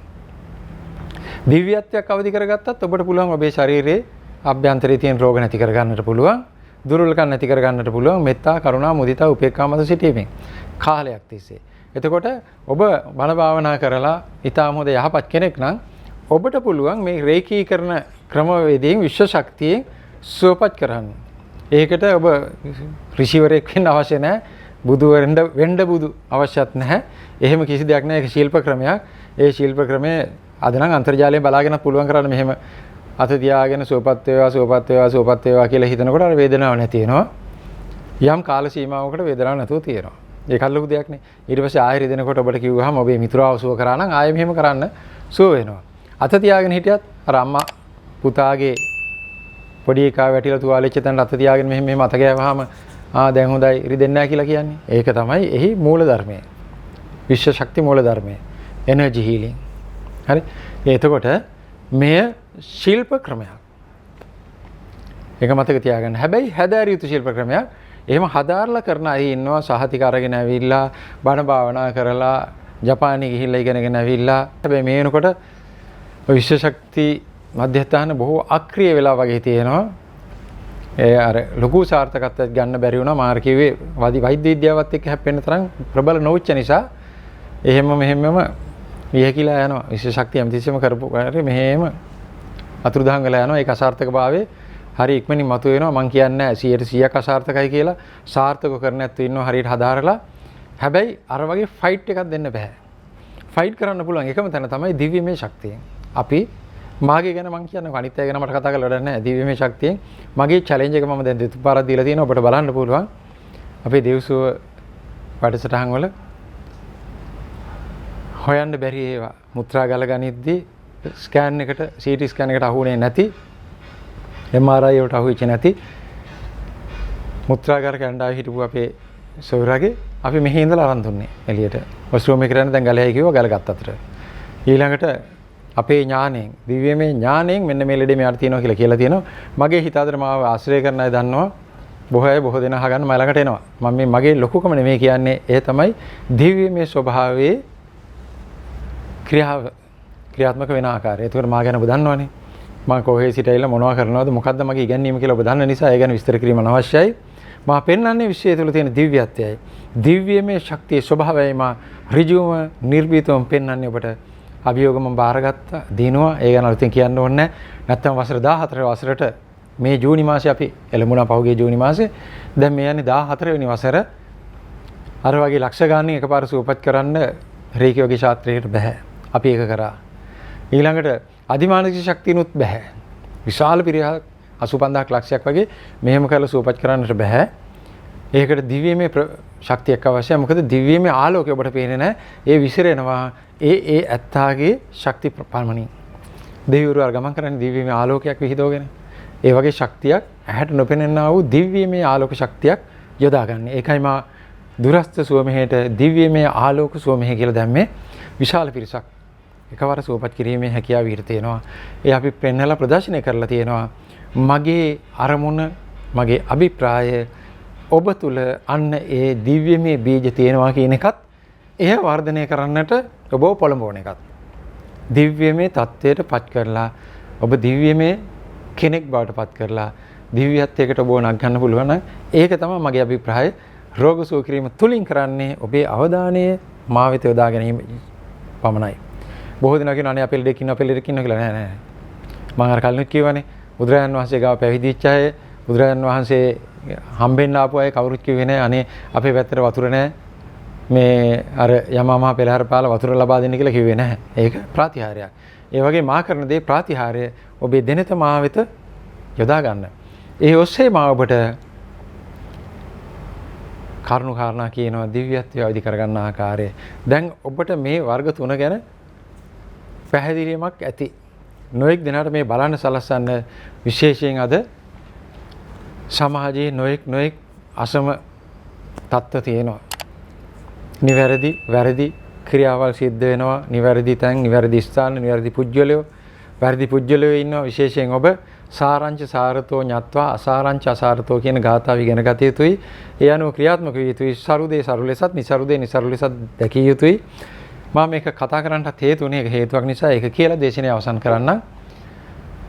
දිව්‍යත්වයක් අවදි කරගත්තත් ඔබට පුළුවන් ඔබේ ශාරීරියේ අභ්‍යන්තරයේ තියෙන රෝග නැති කරගන්නට පුළුවන්. දුර්වලකම් නැති කරගන්නට පුළුවන් මෙත්තා කරුණා මුදිතා උපේක්ඛා මත සිටීමෙන් කාලයක් තිස්සේ. එතකොට ඔබ බණ භාවනා කරලා ඊටාම හොඳ යහපත් කෙනෙක් නම් ඔබට පුළුවන් මේ රේකීකරණ ක්‍රමවේදයෙන් විශ්ව ශක්තියෙන් සුවපත් කරන්න. ඒකට ඔබ ඍෂිවරයෙක් වෙන්න අවශ්‍ය නැහැ. බුදු වෙන්න බුදු අවශ්‍යත් නැහැ. එහෙම කිසි දෙයක් නැහැ. ඒක ශිල්ප ක්‍රමයක්. ඒ ශිල්ප ක්‍රමය අද නම් අන්තර්ජාලයෙන් බලාගෙන පුළුවන් කරන්න මෙහෙම අත තියාගෙන සුවපත් වේවා සුවපත් වේවා සුවපත් වේවා කියලා හිතනකොට අර වේදනාවක් නැති වෙනවා. යම් කාල සීමාවකට වේදනාවක් නැතුව තියෙනවා. ඒකත් ලොකු දෙයක් නේ. ඊට පස්සේ ආයෙ රිදෙනකොට ඔබට කිව්වහම ඔබේ මිතුරාව සුව කරා නම් ආයෙ මෙහෙම කරන්න සුව වෙනවා. අත තියාගෙන හිටියත් අර අම්මා පුතාගේ පොඩි එකා වැටිලා තුවාලෙච්ච තැනට අත තියාගෙන මෙහෙම අත ගෑවහම දැන් හොඳයි රිදෙන්නේ නැහැ කියලා කියන්නේ. ඒක තමයි එහි මූල ධර්මය. විශ්ව ශක්ති මූල ධර්මය. Energy healing. හරි. එතකොට මෙය ශිල්ප ක්‍රමයක්. ඒක මතක තියාගන්න. හැබැයි හැදෑරිය යුතු ශිල්ප ක්‍රමයක්. එහෙම හදාarලා කරන අය ඉන්නවා සහතික අරගෙන ඇවිල්ලා බණ භාවනා කරලා ජපානයේ ගිහිල්ලා ඉගෙනගෙන ඇවිල්ලා. හැබැයි මේ වෙනකොට විශ්ව ශක්ති මධ්‍යස්ථාන බොහෝ අක්‍රිය වෙලා වගේ තියෙනවා. ඒ අර ලොකු සාර්ථකත්වයක් ගන්න බැරි වුණා මාර්කියවේ වෛද්‍ය විද්‍යාවත් එක්ක හැප්පෙන්න තරම් ප්‍රබල නොවුච්ච නිසා එහෙම මෙහෙමම වියකිලා යනවා. විශ්ව ශක්තිය හැමතිස්සෙම කරපු කාර්යය මෙහෙම අතුරුදහන් වෙලා යනවා. ඒක අසාර්ථකභාවයේ හරි ඉක්මනින් මතුවෙනවා. මම කියන්නේ 100% අසාර්ථකයි කියලා. සාර්ථක කරන්න නැත්තු ඉන්නවා හරියට හදාරලා. හැබැයි අර වගේ ෆයිට් එකක් දෙන්න බෑ. ෆයිට් කරන්න පුළුවන් එකම තැන තමයි දිව්‍යමය ශක්තියෙන්. අපි මාගේ ගැන මම කියන්නේ අනිත් අය ගැන මට කතා කරලා වැඩක් නැහැ. දිව්‍යමය ශක්තියෙන් මගේ චැලෙන්ජ් එක මම දැන් දෙතුපාරක් දීලා තියෙනවා. ඔබට බලන්න පුළුවන්. අපේ දෙව්සුව වැඩසටහන් වල හොයන්න බැරි ඒවා මුත්‍රා ගල ගනිද්දී ස්කෑන් එකට CT ස්කෑන් එකට අහුනේ නැති MRI වලට අහුවෙච්ච නැති මුත්‍රාගාර කැනඩාවේ හිටපු අපේ සොයුරගේ අපි මෙහි ඉඳලා අරන් දුන්නේ එළියට. වොෂ්රූම් එකට යන දැන් ගලයි කිව්වා ගල ගත්ත අතර. ඊළඟට අපේ ඥාණයෙන් දිව්‍යමය ඥාණයෙන් මෙන්න මේ ලෙඩේ මෙයාට තියෙනවා කියලා තියෙනවා. මගේ හිත අතර මාව ආශ්‍රය කරන අය දන්නවා. බොහෝ දෙනා අහගන්න මම ළඟට එනවා. මම මේ මගේ ලොකුකම නෙමෙයි කියන්නේ ඒ තමයි දිව්‍යමය ස්වභාවයේ ක්‍රියාත්මක වෙන ආකාරය. ඒකට මා ගැන ඔබ දන්නවනේ. මම කොහේ සිට ඇවිල්ලා මොනවා කරනවද මොකද්ද මගේ ඉගැන්වීම කියලා ඔබ දන්න නිසා ඒ ගැන විස්තර කිරීම අනවශ්‍යයි. මා පෙන්වන්නේ විශ්වය තුළ තියෙන දිව්‍යත්වයයි. දිව්‍යමය ශක්තියේ ස්වභාවයයි මා ඍජුවම නිර්භීතවම පෙන්වන්නේ ඔබට. අභියෝග මම බාරගත්තා දිනුවා. ඒ ගැන අලුතෙන් කියන්න ඕනේ නැහැ. නැත්තම් වසර 14 වසරට මේ ජූනි මාසේ අපි එළඹුණා පහුගිය ජූනි මාසේ. දැන් මේ යන්නේ 14 වෙනි වසර. අර වගේ ලක්ෂ ගාණින් එකපාර සූපත් කරන්න රේකියෝගේ ශාස්ත්‍රයට බෑ. අපි ඒක කරා. ඊළඟට අධිමානසික ශක්තියනුත් බෑ. විශාල පිරිසක් 85000ක් ලක්ෂයක් වගේ මෙහෙම කරලා සූපත් කරන්නට බෑ. ඒකට දිව්‍යමය ශක්තියක් අවශ්‍යයි. මොකද දිව්‍යමය ආලෝකය ඔබට පේන්නේ නැහැ. ඒ විසිරෙනවා. ඒ ඇත්තාගේ ශක්ති ප්‍රමාණින්. දෙවිවරු අර ගමන් කරන්නේ දිව්‍යමය ආලෝකයක් විහිදවගෙන. ඒ වගේ ශක්තියක් ඇහැට නොපෙනෙනා වූ දිව්‍යමය ආලෝක ශක්තියක් යොදා ගන්න. ඒකයි මා දුරස්ත සුවමෙහෙට දිව්‍යමය ආලෝක සුවමෙහෙ කියලා දැම්මේ. විශාල පිරිසක් එකවර සුවපත් කිරීමේ හැකියාව විතර තියෙනවා. ඒ අපි පෙන්වලා ප්‍රදර්ශනය කරලා තියෙනවා. මගේ අරමුණ මගේ අභිප්‍රාය ඔබ තුල අන්න ඒ දිව්‍යමය බීජ තියෙනවා කියන එකත් එය වර්ධනය කරන්නට ඔබ පොළඹවන එකත්. දිව්‍යමය தත්වයට පත් කරලා ඔබ දිව්‍යමය කෙනෙක් බවට පත් කරලා දිව්‍යත්වයකට ඔබ නගන්න පුළුවන් නම් ඒක තමයි මගේ අභිප්‍රාය. රෝග සුව කිරීම තුලින් කරන්නේ ඔබේ අවධානය මා වෙත යොදා ගැනීම පමණයි. බොහෝ දෙනා කියනවා අනේ අපේ ලෙඩෙක් ඉන්නවා කියලා. නෑ. මම අර කලින් කියවනේ බුදුරජාණන් වහන්සේ ගාව පැවිදිච්ච අය බුදුරජාණන් වහන්සේ හම්බෙන්න ආපු අය කවුරුත් කිව්වේ නෑ අනේ අපේ පැත්තට වතුර නෑ. මේ අර යමමහා පෙළහර පාල වතුර ලබා දෙන්න කියලා කිව්වේ නැහැ. ඒක ප්‍රාතිහාර්යයක්. ඒ වගේ මා කරන දේ ප්‍රාතිහාර්ය ඔබේ දෙනත මා වෙත යොදා ගන්න. ඒ ඔස්සේ මා ඔබට කරුණු කාරණා කියනවා දිව්‍යත්වය අවදි කරගන්න ආකාරය. දැන් ඔබට මේ වර්ග තුන ගැන පැහැදිලිමක් ඇති. නොඑක් දිනකට මේ බලන්න සලස්සන්න විශේෂයෙන් අද සමාජයේ නොඑක් අසම තත්ත්ව තියෙනවා. නිවැරදි වැරදි ක්‍රියාවල් සිද්ධ වෙනවා. නිවැරදි තැන් නිවැරදි ස්ථාන නිවැරදි පුජ්‍යලයෝ වැරදි පුජ්‍යලයෝ ඉන්නවා. විශේෂයෙන් ඔබ සාරංච සාරතෝ ඤත්වා අසාරංච අසාරතෝ කියන ගාථාව ඉගෙන ගත යුතුයි. ඒ අනුව ක්‍රියාත්මක විය යුතුයි. සරුදේ සරු ලෙසත් නිසරුදේ නිසරු ලෙසත් දැකිය යුතුයි. මම මේක කතා කරන්නට හේතුනේ ඒක හේතුවක් නිසා ඒක කියලා දේශනාව අවසන් කරන්න.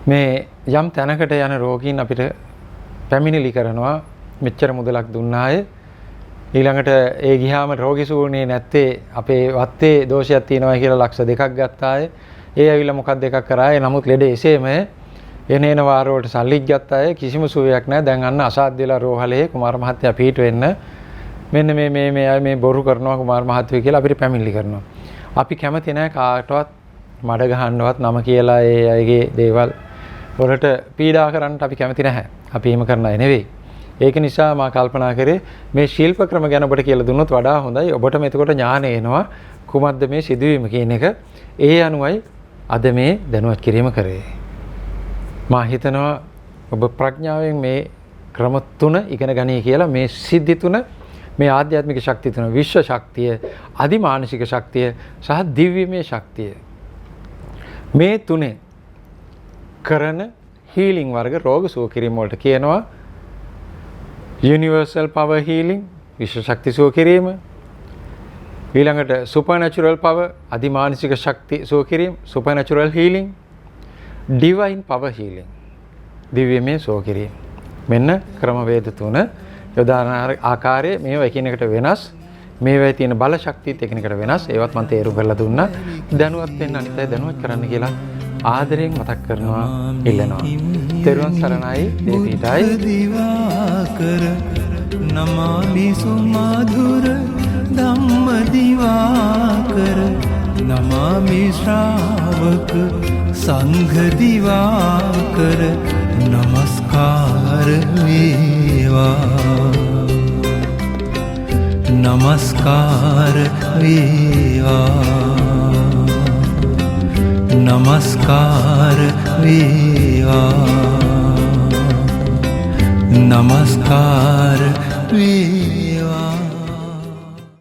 මේ යම් තැනකට යන රෝගීන් අපිට පැමිණිලි කරනවා මෙච්චර මුදලක් දුන්නාය. ඊළඟට ඒ ගියාම රෝගී සූුනේ නැත්තේ අපේ වත්තේ දෝෂයක් තියෙනවා කියලා ලක්ෂ 2ක් ගත්තාය. ඒ ඇවිල්ලා මොකක්ද එකක් කරාය. නමුත් ලෙඩ එසේම එනේන වාර වලට සල්ලිත් ගත්තාය. කිසිම සුවයක් නැහැ. දැන් අන්න අසාධ්‍ය වෙලා රෝහලේ කුමාර මහත්තයා පිට වෙන්න මෙන්න මේ අය මේ බොරු කරනවා කුමාර මහත්තයෝ කියලා අපිට පැමිණිලි කරනවා. අපි කැමති නැහැ කාටවත් මඩ ගහන්නවත් නම කියලා ඒ අයගේ දේවල් වලට පීඩා කරන්නට අපි කැමති නැහැ. අපි එහෙම කරන අය නෙවෙයි. ඒක නිසා මම කල්පනා කරේ මේ ශිල්ප ක්‍රම ගැන ඔබට කියලා දුන්නොත් වඩා හොඳයි. ඔබටම එතකොට ඥානය එනවා කුමක්ද මේ සිදුවීම කියන එක. ඒ අනුවයි අද මේ දැනුවත් කිරීම කරේ. මම හිතනවා ඔබ ප්‍රඥාවෙන් මේ ක්‍රම තුන ඉගෙන ගනී කියලා. මේ සිද්ධි තුන මේ ආධ්‍යාත්මික ශක්තිය තුන විශ්ව ශක්තිය අධිමානසික ශක්තිය සහ දිව්‍යමය ශක්තිය මේ තුනේ කරන හීලින් වර්ග රෝග සුව කිරීම වලට කියනවා universal power healing විශ්ව ශක්ති සුව කිරීම. ඊළඟට supernatural power අධිමානසික ශක්ති සුව කිරීම supernatural healing. divine power healing දිව්‍යමය සුව කිරීම. මෙන්න ක්‍රමවේද තුන යොදාන ආකාරයේ මේවා එකිනෙකට වෙනස්. මේවායේ තියෙන බල ශක්තියත් එකිනෙකට වෙනස්. ඒවත් මම තේරුම් කරලා දුන්නා. දැනුවත් වෙන්න අනිත් අය දැනුවත් කරන්න කියලා ආදරයෙන් මතක් කරනවා ඉල්ලනවා. තෙරුවන් සරණයි දේපීඨයි දිවාකර නමාමි සුමధుර ධම්ම දිවාකර නමාමි ශ්‍රාවක සංඝ දිවාකර නමස්කාර වේවා නමස්කාර වේවා නමස්කාර වේවා නමස්කාර